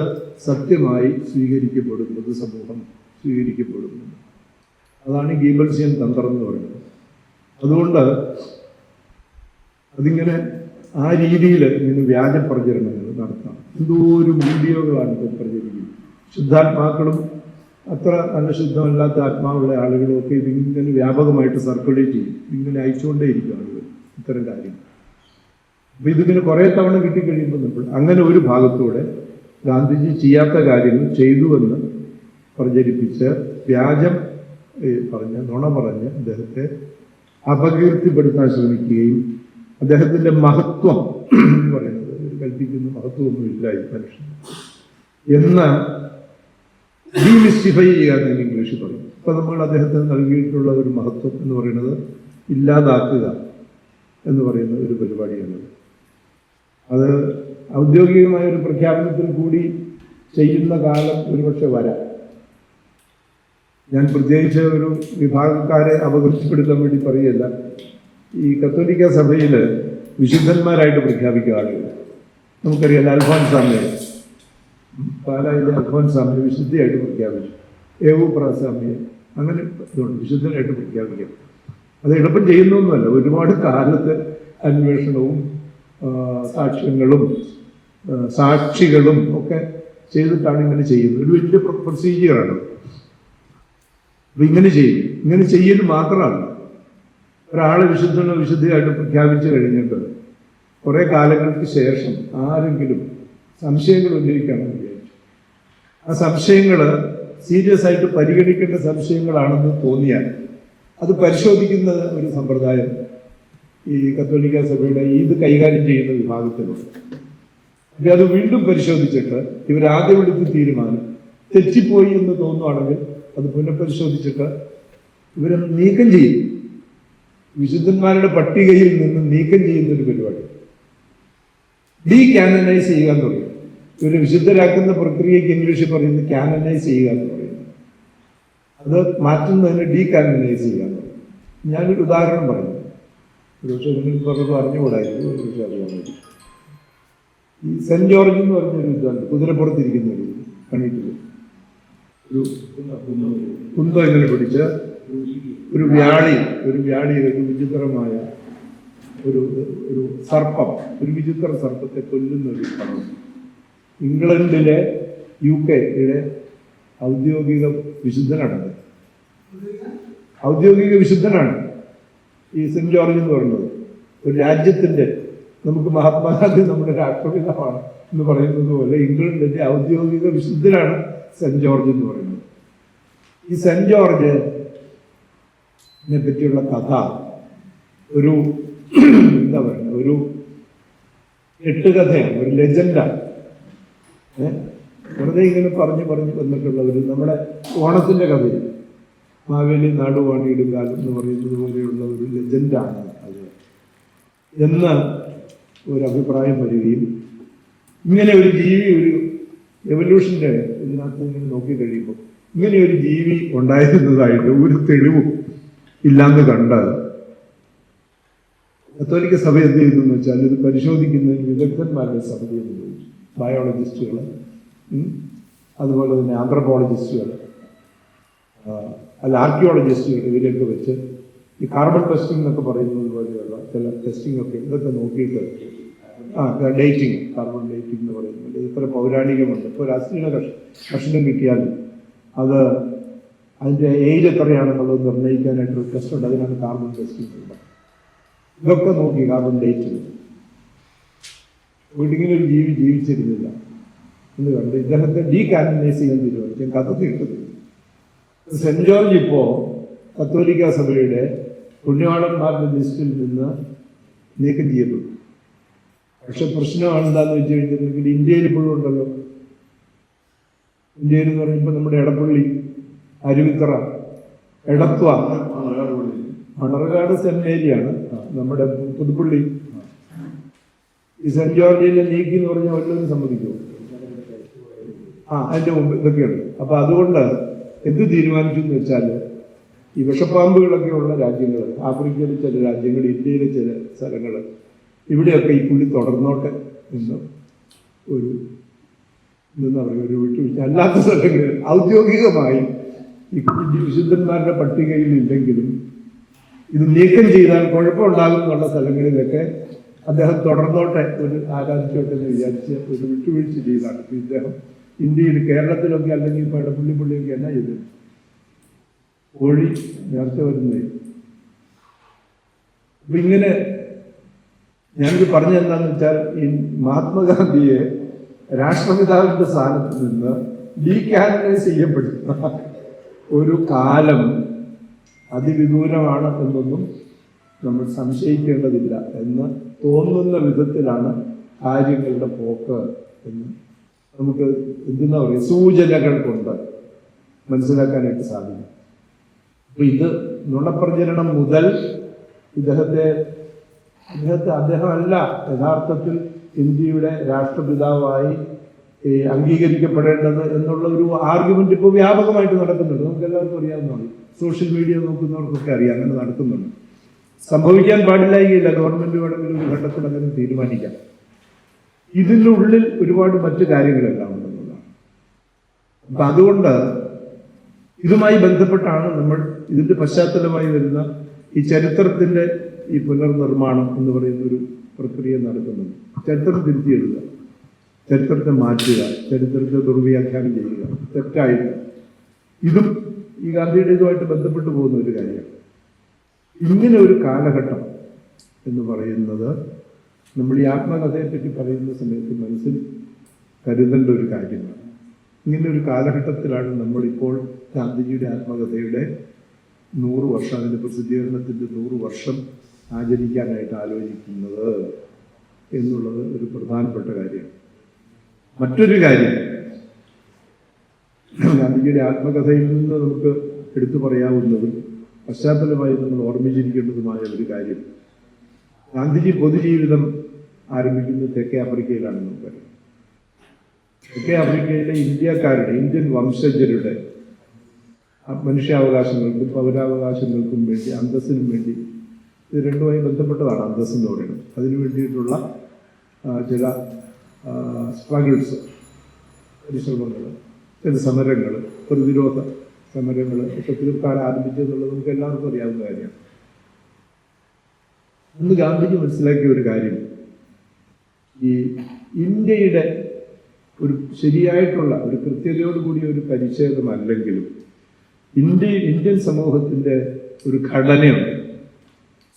സത്യമായി സ്വീകരിക്കപ്പെടുന്നത്, സമൂഹം സ്വീകരിക്കപ്പെടുന്നത്. അതാണ് ഗീബൽസിയൻ തന്ത്രം എന്ന് പറയുന്നത്. അതുകൊണ്ട് അതിങ്ങനെ ആ രീതിയിൽ ഇങ്ങനെ വ്യാജ പ്രചരണങ്ങൾ നടത്താം. എന്തോരം വീഡിയോകളാണ് ഇപ്പോൾ പ്രചരിക്കുന്നത്. ശുദ്ധാത്മാക്കളും അത്ര നല്ല ശുദ്ധമല്ലാത്ത ആത്മാവുള്ള ആളുകളും ഒക്കെ ഇതിങ്ങനെ വ്യാപകമായിട്ട് സർക്കുലേറ്റ് ചെയ്യും. ഇങ്ങനെ അയച്ചുകൊണ്ടേയിരിക്കും ആളുകൾ ഇത്തരം കാര്യങ്ങൾ. അപ്പോൾ ഇതിങ്ങനെ കുറേ തവണ കിട്ടിക്കഴിയുമ്പോൾ നമ്മൾ അങ്ങനെ ഒരു ഭാഗത്തൂടെ ഗാന്ധിജി ചെയ്യാത്ത കാര്യങ്ങൾ ചെയ്തുവെന്ന് പ്രചരിപ്പിച്ച് വ്യാജം പറഞ്ഞ് നുണ പറഞ്ഞ് അദ്ദേഹത്തെ അപകീർത്തിപ്പെടുത്താൻ ശ്രമിക്കുകയും അദ്ദേഹത്തിൻ്റെ മഹത്വം എന്ന് പറയുന്നത് കൽപ്പിക്കുന്ന മഹത്വമൊന്നുമില്ല ഈ മനുഷ്യൻ എന്ന് ഡീമിസ്റ്റിഫൈ ചെയ്യാന്ന് ഇംഗ്ലീഷിൽ പറയും. ഇപ്പം നമ്മൾ അദ്ദേഹത്തിന് നൽകിയിട്ടുള്ള ഒരു മഹത്വം എന്ന് പറയുന്നത് ഇല്ലാതാക്കുക എന്ന് പറയുന്ന ഒരു പരിപാടിയാണ്. അത് ഔദ്യോഗികമായ ഒരു പ്രഖ്യാപനത്തിൽ കൂടി ചെയ്യുന്ന കാലം ഒരുപക്ഷെ വരാം. ഞാൻ പ്രത്യേകിച്ച് ഒരു വിഭാഗക്കാരെ അപകീർത്തിപ്പെടുത്താൻ വേണ്ടി പറയുകയല്ല. ഈ കത്തോലിക്ക സഭയിൽ വിശുദ്ധന്മാരായിട്ട് പ്രഖ്യാപിക്കുക ആളുകൾ നമുക്കറിയാം. അൽഫോൻസാമ്മയെ, പാലായിലെ അൽഫോൻസാമ്മയെ വിശുദ്ധിയായിട്ട് പ്രഖ്യാപിച്ചു. ഏവുപ്രാസാമ്മയെ അങ്ങനെ വിശുദ്ധനായിട്ട് പ്രഖ്യാപിക്കാം. അത് എളുപ്പം ചെയ്യുന്നൊന്നുമല്ല. ഒരുപാട് കാലത്ത് അന്വേഷണവും സാക്ഷ്യങ്ങളും സാക്ഷികളും ഒക്കെ ചെയ്തിട്ടാണ് ഇങ്ങനെ ചെയ്യുന്നത്. ഒരു വലിയ പ്രൊസീജിയറാണ്. അപ്പം ഇങ്ങനെ ചെയ്യും. ഇങ്ങനെ ചെയ്യൽ മാത്രമല്ല, ഒരാളെ വിശുദ്ധിയായിട്ട് പ്രഖ്യാപിച്ചു കഴിഞ്ഞിട്ട് കുറേ കാലങ്ങൾക്ക് ശേഷം ആരെങ്കിലും സംശയങ്ങൾ ഉന്നയിക്കാമെന്ന് വിചാരിച്ചു. ആ സംശയങ്ങൾ സീരിയസ് ആയിട്ട് പരിഗണിക്കേണ്ട സംശയങ്ങളാണെന്ന് തോന്നിയാൽ അത് പരിശോധിക്കുന്ന ഒരു സമ്പ്രദായം ഈ കത്തോലിക്ക സഭയുടെ ഇത് കൈകാര്യം ചെയ്യുന്ന വിഭാഗത്തിലുണ്ട്. അപ്പം അത് വീണ്ടും പരിശോധിച്ചിട്ട് ഇവരാദ്യം എടുത്ത തീരുമാനം തെറ്റിപ്പോയി എന്ന് തോന്നുവാണെങ്കിൽ അത് പുനഃപരിശോധിച്ചിട്ട് ഇവരെ നീക്കം ചെയ്യും. വിശുദ്ധന്മാരുടെ പട്ടികയിൽ നിന്ന് നീക്കം ചെയ്യുന്ന ഒരു പരിപാടി, കാനനൈസ് ചെയ്യുക എന്ന് പറയും. ഇവരെ വിശുദ്ധരാക്കുന്ന പ്രക്രിയയ്ക്ക് ഇംഗ്ലീഷിൽ പറയുന്നത് കാനനൈസ് ചെയ്യുക എന്ന് പറയുന്നത്. അത് മാറ്റുന്നതിന് കാനനൈസ് ചെയ്യുക എന്ന് പറയും. ഞാനൊരു ഉദാഹരണം പറയുന്നു. ഒരുപക്ഷെ നിങ്ങൾ പറഞ്ഞത് അറിഞ്ഞുകൂടായിരുന്നു, ഒരുപക്ഷെ അറിയാമായിരുന്നു. ഈ സെന്റ് ജോർജ് എന്ന് പറഞ്ഞൊരു ഇതുണ്ട്, കുതിരപ്പുറത്തിരിക്കുന്ന ഒരു കണീറ്റിൽ ഒരു കുന്തം ഇങ്ങനെ പിടിച്ച് ഒരു വ്യാളി ഒരു വിചിത്രമായ ഒരു സർപ്പം, ഒരു വിചിത്ര സർപ്പത്തെ കൊല്ലുന്ന ഒരു പടം. ഇംഗ്ലണ്ടിലെ UK-യുടെ ഔദ്യോഗിക വിശുദ്ധനാണ്. ഔദ്യോഗിക വിശുദ്ധനാണ് ഈ സെന്റ് ജോർജ് എന്ന് പറയുന്നത്. ഒരു രാജ്യത്തിൻ്റെ, നമുക്ക് മഹാത്മാഗാന്ധി നമ്മുടെ രാഷ്ട്രപിതാവാണ് എന്ന് പറയുന്നത് പോലെ ഇംഗ്ലണ്ടിൻ്റെ ഔദ്യോഗിക വിശുദ്ധനാണ് സെന്റ് ജോർജ് എന്ന് പറയുന്നത്. ഈ സെന്റ് ജോർജിനെ പറ്റിയുള്ള കഥ ഒരു എന്താ പറയുക, ഒരു കെട്ടുകഥയാണ്, ഒരു ലെജൻഡാണ്. വെറുതെ ഇങ്ങനെ പറഞ്ഞു വന്നിട്ടുള്ള ഒരു നമ്മുടെ ഓണത്തിൻ്റെ കഥയിൽ മാവേലി നാടുവാണിയുടെ കാലം എന്ന് പറയുന്നത് പോലെയുള്ള ഒരു ലെജൻഡാണ് അത് എന്ന് ഒരു അഭിപ്രായം വരികയും, ഇങ്ങനെ ഒരു ജീവി, ഒരു എവല്യൂഷൻ്റെ ഇതിനകത്ത് ഇങ്ങനെ നോക്കി കഴിയുമ്പോൾ ഇങ്ങനെ ഒരു ജീവി ഉണ്ടായിരുന്നതായിട്ട് ഒരു തെളിവും ഇല്ലാന്ന് കണ്ട് കത്തോലിക്ക സഭ എന്ത് ചെയ്തു എന്ന് വെച്ചാൽ ഇത് പരിശോധിക്കുന്നതിന് വിദഗ്ധന്മാരുടെ സമിതി എന്ന് ചോദിച്ചു. ബയോളജിസ്റ്റുകൾ, അതുപോലെ തന്നെ ആന്ത്രപ്പോളജിസ്റ്റുകൾ, ആർക്കിയോളജിസ്റ്റുകൾ, ഇവരെയൊക്കെ വെച്ച് ഈ കാർബൺ ടെസ്റ്റിംഗ് എന്നൊക്കെ പറയുന്നത് പോലെയുള്ള ചില ടെസ്റ്റിംഗ് ഒക്കെ ഇതൊക്കെ നോക്കിയിട്ട് ഡേറ്റിംഗ്, കാർബൺ ഡേറ്റിംഗ് എന്ന് പറയുന്നത് ഇത്ര പൗരാണികമുണ്ട്. ഇപ്പോൾ ഒരു അസ്ഥിയുടെ കഷണം കിട്ടിയാലും അത് അതിൻ്റെ ഏജ് എത്രയാണെന്നുള്ളത് നിർണ്ണയിക്കാനായിട്ടൊരു ടെസ്റ്റ് ഉണ്ട്. അതിനാണ് കാർബൺ ടെസ്റ്റിംഗ് ഉള്ളത്. ഇതൊക്കെ നോക്കി കാർബൺ ഡേറ്റ്. വീട്ടിങ്ങനെ ഒരു ജീവിച്ചിരുന്നില്ല. എന്ന് കണ്ട് ഇദ്ദേഹത്തെ ഡീകാനനൈസ് ചെയ്യാൻ തീരുമാനിച്ചു. ഞാൻ കഥ തീർക്കുന്നു. സെന്റ് ജോർജ് ഇപ്പോൾ കത്തോലിക്ക സഭയുടെ പുണ്യവാളന്മാരുടെ ലിസ്റ്റിൽ നിന്ന് നീക്കം ചെയ്യപ്പെട്ടു. പക്ഷെ പ്രശ്നം എന്താണെന്ന് വെച്ച് കഴിഞ്ഞിട്ടുണ്ടെങ്കിൽ ഇന്ത്യയിൽ ഇപ്പോഴും ഉണ്ടല്ലോ. ഇന്ത്യയിൽ എന്ന് പറയുമ്പോൾ നമ്മുടെ എടപ്പള്ളി, അരുവിത്തറ, എടത്വ, മണർകാട് സെമിനേരിയാണ് നമ്മുടെ പുതുപ്പള്ളി. ഈ സെന്റ് ജോർജിനെ നീക്കി എന്ന് പറഞ്ഞാൽ വല്ലതും സമ്മതിക്കുമോ? അതിന്റെ മുമ്പ് ഇതൊക്കെയുണ്ട്. അപ്പൊ അതുകൊണ്ട് എന്ത് തീരുമാനിച്ചു എന്ന് വെച്ചാൽ ഈ വിഷപ്പാമ്പുകളൊക്കെ ഉള്ള രാജ്യങ്ങൾ, ആഫ്രിക്കയിലെ ചില രാജ്യങ്ങൾ, ഇന്ത്യയിലെ ചില സ്ഥലങ്ങൾ, ഇവിടെയൊക്കെ ഈ പുള്ളി തുടർന്നോട്ടെ എന്ന് ഒരു എന്താ പറയുക, ഒരു വിട്ടുവീഴ്ച. അല്ലാത്ത സ്ഥലങ്ങളിൽ ഔദ്യോഗികമായി ഈ വിശുദ്ധന്മാരുടെ പട്ടികയിൽ ഇല്ലെങ്കിലും ഇത് നീക്കം ചെയ്താൽ കുഴപ്പമുണ്ടാകും എന്നുള്ള സ്ഥലങ്ങളിലൊക്കെ അദ്ദേഹം തുടർന്നോട്ടെ, ഒരു ആരാധിച്ചോട്ടെ എന്ന് വിചാരിച്ച് ഒരു വിട്ടുവീഴ്ച ചെയ്താണ് ഇദ്ദേഹം ഇന്ത്യയിൽ. കേരളത്തിലൊക്കെ അല്ലെങ്കിൽ ഇപ്പോൾ പുള്ളിയൊക്കെ എന്നാ ചെയ്ത് കോഴി നേരത്തെ വരുന്നത്. അപ്പൊ ഇങ്ങനെ ഞാനിത് പറഞ്ഞതെന്താണെന്ന് വെച്ചാൽ, ഈ മഹാത്മാഗാന്ധിയെ രാഷ്ട്രപിതാവിന്റെ സ്ഥാനത്ത് നിന്ന് ഡീകാനനൈസ് ചെയ്യപ്പെടുന്ന ഒരു കാലം അതിവിദൂരമാണ് എന്നൊന്നും നമ്മൾ സംശയിക്കേണ്ടതില്ല എന്ന് തോന്നുന്ന വിധത്തിലാണ് കാര്യങ്ങളുടെ പോക്ക് എന്ന് നമുക്ക് എന്തെന്നാ പറയുക, സൂചനകൾ കൊണ്ട് മനസ്സിലാക്കാനായിട്ട് സാധിക്കും. അപ്പൊ ഇത് നുണപ്രചരണം മുതൽ അദ്ദേഹമല്ല യഥാർത്ഥത്തിൽ ഇന്ത്യയുടെ രാഷ്ട്രപിതാവായി അംഗീകരിക്കപ്പെടേണ്ടത് എന്നുള്ള ഒരു ആർഗ്യുമെന്റ് ഇപ്പോൾ വ്യാപകമായിട്ട് നടക്കുന്നുണ്ട്. നമുക്ക് എല്ലാവർക്കും അറിയാവുന്നതാണ്. സോഷ്യൽ മീഡിയ നോക്കുന്നവർക്കൊക്കെ അറിയാം അങ്ങനെ നടക്കുന്നുണ്ട്. സംഭവിക്കാൻ പാടില്ലായില്ല. ഗവൺമെന്റ് വേണമെങ്കിൽ ഒരു ഘട്ടത്തിൽ അങ്ങനെ തീരുമാനിക്കാം. ഇതിൻ്റെ ഉള്ളിൽ ഒരുപാട് മറ്റു കാര്യങ്ങളെല്ലാം ഉണ്ടെന്നുള്ളതാണ്. അപ്പൊ അതുകൊണ്ട് ഇതുമായി ബന്ധപ്പെട്ടാണ് നമ്മൾ ഇതിന്റെ പശ്ചാത്തലമായി വരുന്ന ഈ ചരിത്രത്തിന്റെ ഈ പുനർനിർമ്മാണം എന്ന് പറയുന്ന ഒരു പ്രക്രിയ നടത്തുന്നുണ്ട്. ചരിത്രം തിരുത്തി എഴുതുക, ചരിത്രത്തെ മാറ്റുക, ചരിത്രത്തെ ദുർവ്യാഖ്യാനം ചെയ്യുക, തെറ്റായിട്ട്. ഇതും ഈ ഗാന്ധിയുടെ ഇതുമായിട്ട് ബന്ധപ്പെട്ടു പോകുന്ന ഒരു കാര്യമാണ്. ഇങ്ങനെ ഒരു കാലഘട്ടം എന്ന് പറയുന്നത് നമ്മൾ ഈ ആത്മകഥയെപ്പറ്റി പറയുന്ന സമയത്ത് മനസ്സിൽ കരുതേണ്ട ഒരു കാര്യമാണ്. ഇങ്ങനെ ഒരു കാലഘട്ടത്തിലാണ് നമ്മളിപ്പോൾ ഗാന്ധിജിയുടെ ആത്മകഥയുടെ 100 വർഷം, അതിൻ്റെ പ്രസിദ്ധീകരണത്തിൻ്റെ 100 വർഷം ആചരിക്കാനായിട്ട് ആലോചിക്കുന്നത് എന്നുള്ളത് ഒരു പ്രധാനപ്പെട്ട കാര്യമാണ്. മറ്റൊരു കാര്യം, ഗാന്ധിജിയുടെ ആത്മകഥയിൽ നിന്ന് നമുക്ക് എടുത്തു പറയാവുന്നതും പശ്ചാത്തലമായി നമ്മൾ ഓർമ്മിച്ചിരിക്കേണ്ടതുമായ ഒരു കാര്യം, ഗാന്ധിജി പൊതുജീവിതം ആരംഭിക്കുന്നത് തെക്കേ ആഫ്രിക്കയിലാണ്. നമുക്കറിയാം, തെക്കേ ആഫ്രിക്കയിലെ ഇന്ത്യക്കാരുടെ, ഇന്ത്യൻ വംശജരുടെ മനുഷ്യാവകാശങ്ങൾക്കും പൗരാവകാശങ്ങൾക്കും വേണ്ടി, അന്തസ്സിനും വേണ്ടി, ഇത് രണ്ടുമായി ബന്ധപ്പെട്ടതാണ് അന്തസ് എന്ന് പറയുന്നത്. അതിനു വേണ്ടിയിട്ടുള്ള ചില സ്ട്രഗിൾസ്, പരിശ്രമങ്ങൾ, ചില സമരങ്ങൾ, പ്രതിരോധ സമരങ്ങൾ ഒക്കെ തീർക്കാൻ ആരംഭിച്ചെന്നുള്ളത് നമുക്ക് എല്ലാവർക്കും അറിയാവുന്ന കാര്യമാണ്. അന്ന് ഗാന്ധിജി മനസ്സിലാക്കിയ ഒരു കാര്യം, ഈ ഇന്ത്യയുടെ ഒരു ശരിയായിട്ടുള്ള ഒരു കൃത്യതയോടുകൂടിയ ഒരു പരിച്ഛേദമല്ലെങ്കിലും ഇന്ത്യൻ സമൂഹത്തിൻ്റെ ഒരു ഘടനയുണ്ട്,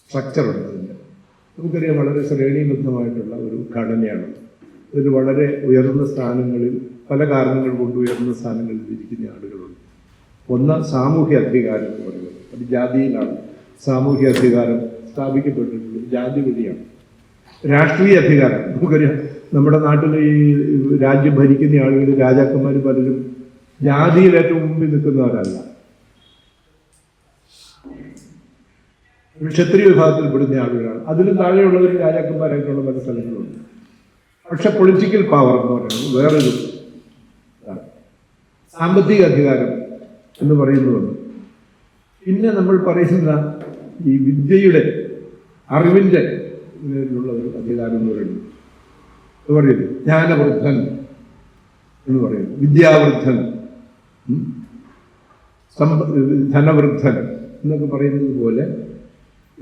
സ്ട്രക്ചറുണ്ട്. അതിൻ്റെ നമുക്കറിയാം, വളരെ ശ്രേണീബദ്ധമായിട്ടുള്ള ഒരു ഘടനയാണ്. അതിൽ വളരെ ഉയർന്ന സ്ഥാനങ്ങളിൽ, പല കാരണങ്ങൾ കൊണ്ട് ഉയർന്ന സ്ഥാനങ്ങളിൽ ഇരിക്കുന്ന ആളുകളുണ്ട്. ഒന്ന് സാമൂഹ്യ അധികാരം എന്ന് പറയുന്നത്, അത് ജാതിയിലാണ് സാമൂഹ്യ അധികാരം സ്ഥാപിക്കപ്പെട്ടിട്ടുള്ളത്, ജാതി വഴിയാണ്. രാഷ്ട്രീയ അധികാരം നമുക്കറിയാം, നമ്മുടെ നാട്ടിൽ ഈ രാജ്യം ഭരിക്കുന്ന ആളുകൾ, രാജാക്കന്മാർ പലരും ജാതിയിൽ ഏറ്റവും മുമ്പിൽ നിൽക്കുന്നവരല്ല, ക്ഷത്രിയ വിഭാഗത്തിൽപ്പെടുന്ന ആളുകളാണ്. അതിലും താഴെയുള്ളവർ രാജാക്കന്മാരായിട്ടുള്ള പല സ്ഥലങ്ങളുണ്ട്. പക്ഷെ പൊളിറ്റിക്കൽ പവർ എന്ന് പറയുന്നത് വേറൊരു സാമ്പത്തിക അധികാരം എന്ന് പറയുന്നതുണ്ട്. പിന്നെ നമ്മൾ പറയുന്ന ഈ വിദ്യയുടെ, അറിവിൻ്റെ ഉള്ള ഒരു അധികാരം എന്ന് പറയുന്നത് ജ്ഞാനവൃദ്ധൻ എന്ന് പറയുന്നു, വിദ്യാവൃദ്ധൻ, ധനവൃദ്ധൻ എന്നൊക്കെ പറയുന്നത് പോലെ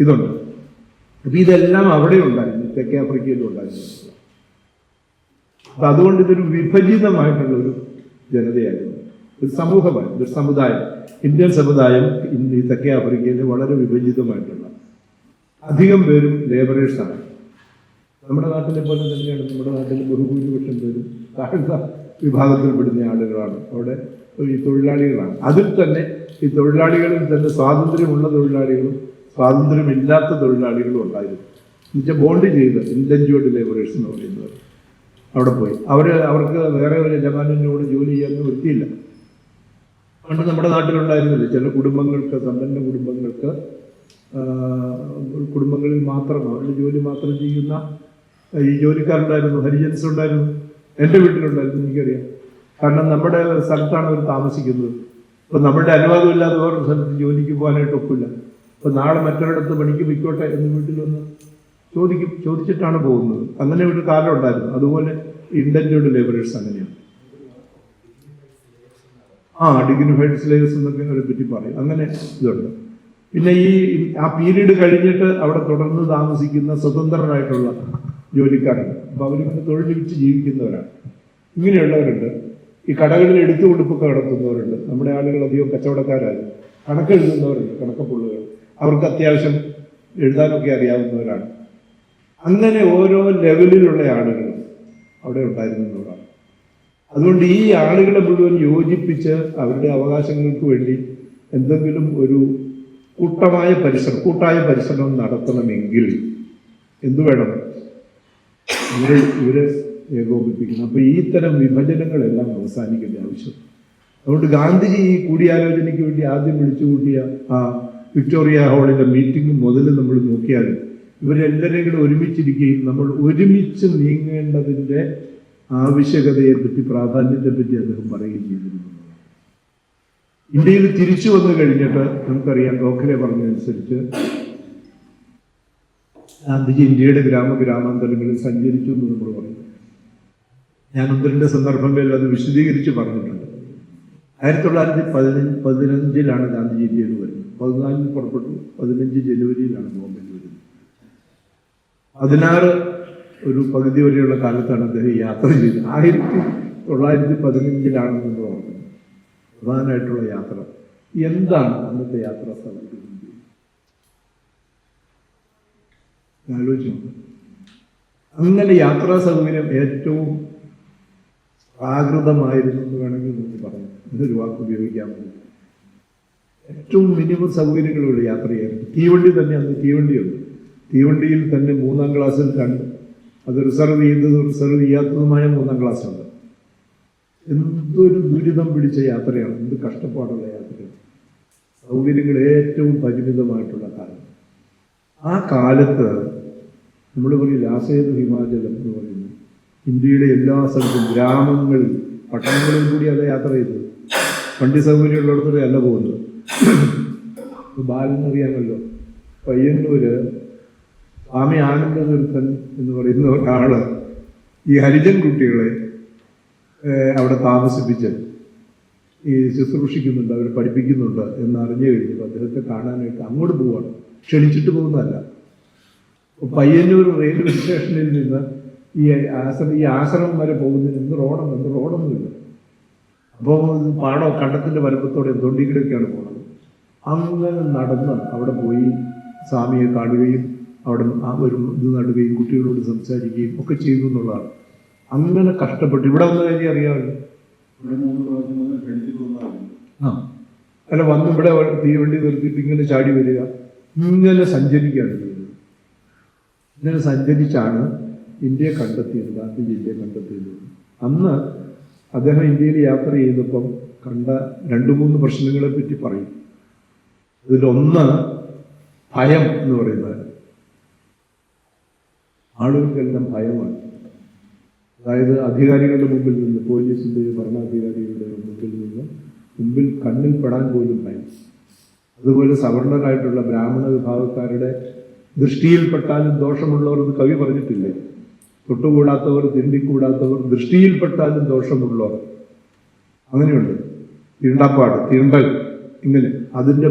ഇതുണ്ട്. അപ്പൊ ഇതെല്ലാം അവിടെ ഉണ്ടായിരുന്നു, തെക്കേ ആഫ്രിക്കയിലും ഉണ്ടായിരുന്നു. അപ്പൊ അതുകൊണ്ട് ഇതൊരു വിഭജിതമായിട്ടുള്ള ഒരു ജനതയായിരുന്നു, ഒരു സമൂഹമായിരുന്നു, ഒരു സമുദായം. ഇന്ത്യൻ സമുദായം ഈ തെക്കേ ആഫ്രിക്കയിൽ വളരെ വിഭജിതമായിട്ടുള്ള, അധികം പേരും ലേബറേഴ്സാണ്. നമ്മുടെ നാട്ടിലെ പോലെ തന്നെയാണ്. നമ്മുടെ നാട്ടിൽ ബഹുഭൂരിപക്ഷം പേരും താഴ്ന്ന വിഭാഗത്തിൽപ്പെടുന്ന ആളുകളാണ് അവിടെ ഈ തൊഴിലാളികളാണ്. അതിൽ തന്നെ ഈ തൊഴിലാളികളിൽ തന്നെ സ്വാതന്ത്ര്യമുള്ള തൊഴിലാളികളും സ്വാതന്ത്ര്യമില്ലാത്ത തൊഴിലാളികളും ഉണ്ടായിരുന്നു. എന്നുവെച്ചാൽ ബോണ്ട് ചെയ്ത് ഇൻഡൻജ്യൂർഡ് ലേബറേഴ്സ് എന്ന് പറയുന്നത് അവിടെ പോയി അവർക്ക് വേറെ ഒരു യജമാനോട് ജോലി ചെയ്യാനൊന്നും വൃത്തിയില്ല. പണ്ട് നമ്മുടെ നാട്ടിലുണ്ടായിരുന്നില്ല. ചില കുടുംബങ്ങൾക്ക്, സമ്പന്ന കുടുംബങ്ങൾക്ക്, കുടുംബങ്ങളിൽ മാത്രം അവരുടെ ജോലി മാത്രം ചെയ്യുന്ന ഈ ജോലിക്കാരുണ്ടായിരുന്നു, ഹരിജൻസ് ഉണ്ടായിരുന്നു. എൻ്റെ വീട്ടിലുണ്ടായിരുന്നു, എനിക്കറിയാം. കാരണം നമ്മുടെ സ്ഥലത്താണ് അവർ താമസിക്കുന്നത്. ഇപ്പം നമ്മുടെ അനുവാദമില്ലാതെ വേറൊരു സ്ഥലത്ത് ജോലിക്ക് പോകാനായിട്ട് ഒക്കില്ല. ഇപ്പം നാളെ മറ്റൊരിടത്ത് പണിക്ക് പൊയ്ക്കോട്ടെ എന്ന് വീട്ടിലൊന്ന് ചോദിച്ചിട്ടാണ് പോകുന്നത്. അങ്ങനെ ഒരു കാലം ഉണ്ടായിരുന്നു. അതുപോലെ ഇൻഡൻജ്യൂർഡ് ലേബറേഴ്സ് അങ്ങനെയാണ്. ഡിഗ്നിഫൈഡ് സ്ലേവേഴ്സ് എന്നൊക്കെ അവരെ പറ്റി പറയും. അങ്ങനെ ഇതുണ്ട്. പിന്നെ ആ പീരീഡ് കഴിഞ്ഞിട്ട് അവിടെ തുടർന്ന് താമസിക്കുന്ന സ്വതന്ത്രരായിട്ടുള്ള ജോലിക്കാരുണ്ട്. അപ്പോൾ അവരിങ്ങനെ തൊഴിൽ വിറ്റ് ജീവിക്കുന്നവരാണ്. ഇങ്ങനെയുള്ളവരുണ്ട്. ഈ കടകളിൽ എടുത്തു കൊടുപ്പൊക്കെ നടത്തുന്നവരുണ്ട്. നമ്മുടെ ആളുകൾ അധികം കച്ചവടക്കാരായിരുന്നു. കണക്കെഴുതുന്നവരുണ്ട്, കണക്കപ്പുള്ളുകൾ. അവർക്ക് അത്യാവശ്യം എഴുതാനൊക്കെ അറിയാവുന്നവരാണ്. അങ്ങനെ ഓരോ ലെവലിലുള്ള ആളുകൾ അവിടെ ഉണ്ടായിരുന്നവരാണ്. അതുകൊണ്ട് ഈ ആളുകളെ മുഴുവൻ യോജിപ്പിച്ച് അവരുടെ അവകാശങ്ങൾക്ക് വേണ്ടി എന്തെങ്കിലും ഒരു കൂട്ടായ പരിശ്രമം നടത്തണമെങ്കിൽ എന്തു വേണം? ഇവരെ ഏകോപിപ്പിക്കണം. അപ്പൊ ഈ തരം വിഭജനങ്ങളെല്ലാം അവസാനിക്കേണ്ട ആവശ്യം. അതുകൊണ്ട് ഗാന്ധിജി ഈ കൂടിയാലോചനയ്ക്ക് വേണ്ടി ആദ്യം വിളിച്ചു കൂട്ടിയ ആ വിക്ടോറിയ ഹാളിലെ മീറ്റിംഗ് മുതൽ നമ്മൾ നോക്കിയാൽ ഇവരെല്ലാവരെയും കൂടെ ഒരുമിച്ചിരിക്കുകയും നമ്മൾ ഒരുമിച്ച് നീങ്ങേണ്ടതിൻ്റെ ആവശ്യകതയെപ്പറ്റി, പ്രാധാന്യത്തെപ്പറ്റി അദ്ദേഹം പറയുകയും ചെയ്തിരുന്നു. ഇന്ത്യയിൽ തിരിച്ചു വന്നു കഴിഞ്ഞിട്ട് നമുക്കറിയാം, ഗോഖലെ പറഞ്ഞതനുസരിച്ച് ഗാന്ധിജി ഇന്ത്യയുടെ ഗ്രാമാന്തരങ്ങളിൽ സഞ്ചരിച്ചു എന്ന് നമ്മൾ പറയും. ഞാൻ ഒന്നിൻ്റെ സന്ദർഭങ്ങളിൽ അത് വിശദീകരിച്ച് പറഞ്ഞിട്ടുണ്ട്. 1915 ഗാന്ധിജി ഇന്ത്യയിൽ വരുന്നത്. 14 പുറപ്പെട്ടു, 15 ജനുവരിയിലാണ് ബോംബെയിൽ വരുന്നത്. 16 ഒരു പകുതി വരെയുള്ള കാലത്താണ് അദ്ദേഹം യാത്ര ചെയ്തത്. 1915 ഓർക്കുന്നത് പ്രധാനമായിട്ടുള്ള യാത്ര. എന്താണ് അന്നത്തെ യാത്രാ സൗകര്യം? ആലോചിച്ചു. അങ്ങനെ യാത്രാ സൗകര്യം ഏറ്റവും പ്രാകൃതമായിരുന്നു എന്ന് വേണമെങ്കിൽ നമുക്ക് പറയാം. ഇതൊരു വാക്ക് ഉപയോഗിക്കാൻ പറ്റും. ഏറ്റവും മിനിമം സൗകര്യങ്ങളുള്ള യാത്ര ചെയ്യാറുണ്ട്. തീവണ്ടി തന്നെ, അന്ന് തീവണ്ടിയുണ്ട്. തീവണ്ടിയിൽ തന്നെ 3ാം ക്ലാസ്സിൽ കണ്ട് അത് റിസർവ് ചെയ്തതും റിസർവ് ചെയ്യാത്തതുമായ 3ാം ക്ലാസ്സുണ്ട്. എന്തൊരു ദുരിതം പിടിച്ച യാത്രയാണ്, എന്ത് കഷ്ടപ്പാടുള്ള യാത്രയാണ്. സൗകര്യങ്ങൾ ഏറ്റവും പരിമിതമായിട്ടുള്ള കാലം. ആ കാലത്ത് നമ്മൾ പറയും ലാസേതു ഹിമാചലം എന്ന് പറയുന്നത് ഇന്ത്യയുടെ എല്ലാ സ്ഥലത്തും ഗ്രാമങ്ങളിൽ, പട്ടണങ്ങളിൽ കൂടി അത് യാത്ര ചെയ്തത്. വണ്ടി സൗകര്യമുള്ളിടത്തോടെ അല്ല പോകുന്നത്. ബാലനറിയാമല്ലോ, പയ്യന്നൂര് സ്വാമി ആനന്ദതീർത്ഥൻ എന്ന് പറയുന്ന ഒരാള് ഈ ഹരിജൻ കുട്ടികളെ അവിടെ താമസിപ്പിച്ച് ഈ ശുശ്രൂഷിക്കുന്നുണ്ട്, അവർ പഠിപ്പിക്കുന്നുണ്ട് എന്നറിഞ്ഞു കഴിഞ്ഞപ്പോൾ അദ്ദേഹത്തെ കാണാനായിട്ട് അങ്ങോട്ട് പോവാണ്. ക്ഷണിച്ചിട്ട് പോകുന്നതല്ല. പയ്യന്നൂർ റെയിൽവേ സ്റ്റേഷനിൽ നിന്ന് ഈ ആശ്രമം വരെ പോകുന്നതിന് എന്ത് റോഡൊന്നുമില്ല. അപ്പോൾ കണ്ടത്തിൻ്റെ വലുപ്പത്തോടെ തൊണ്ടിക്കിടയൊക്കെയാണ് പോകുന്നത്. അങ്ങനെ നടന്ന് അവിടെ പോയി സ്വാമിയെ കാണുകയും അവിടെ ഒരു ഇത് നടുകയും കുട്ടികളോട് സംസാരിക്കുകയും ഒക്കെ ചെയ്തു എന്നുള്ളതാണ്. അങ്ങനെ കഷ്ടപ്പെട്ട് ഇവിടെ വന്ന കാര്യം അറിയാമല്ലോ. അല്ല, വന്ന് ഇവിടെ തീവണ്ടി നിർത്തിയിട്ട് ഇങ്ങനെ ചാടി വരിക, ഇങ്ങനെ സഞ്ചരിക്കുകയാണ് ചെയ്യുന്നത്. ഇങ്ങനെ സഞ്ചരിച്ചാണ് ഇന്ത്യയെ കണ്ടെത്തിയത്, ഗാന്ധിജി ഇന്ത്യയെ കണ്ടെത്തിയത്. അന്ന് അദ്ദേഹം ഇന്ത്യയിൽ യാത്ര ചെയ്തപ്പം കണ്ട 2-3 പ്രശ്നങ്ങളെ പറ്റി പറയും. ഇതിലൊന്ന് ഭയം എന്ന് പറയുന്നത്. ആളുകൾക്കെല്ലാം ഭയമാണ്. അതായത് അധികാരികളുടെ മുമ്പിൽ നിന്ന്, പോലീസിൻ്റെയോ ഭരണാധികാരികളുടെയോ മുമ്പിൽ കണ്ണിൽ പെടാൻ പോലും ഭയം. അതുപോലെ സവർണരായിട്ടുള്ള ബ്രാഹ്മണ വിഭാഗക്കാരുടെ ദൃഷ്ടിയിൽപ്പെട്ടാലും ദോഷമുള്ളവർ എന്ന് കവി പറഞ്ഞിട്ടില്ലേ? തൊട്ടുകൂടാത്തവർ, തിരുണ്ടിക്കൂടാത്തവർ, ദൃഷ്ടിയിൽപ്പെട്ടാലും ദോഷമുള്ളവർ. അങ്ങനെയുണ്ട്. തീണ്ടൽ, ഇങ്ങനെ അതിൻ്റെ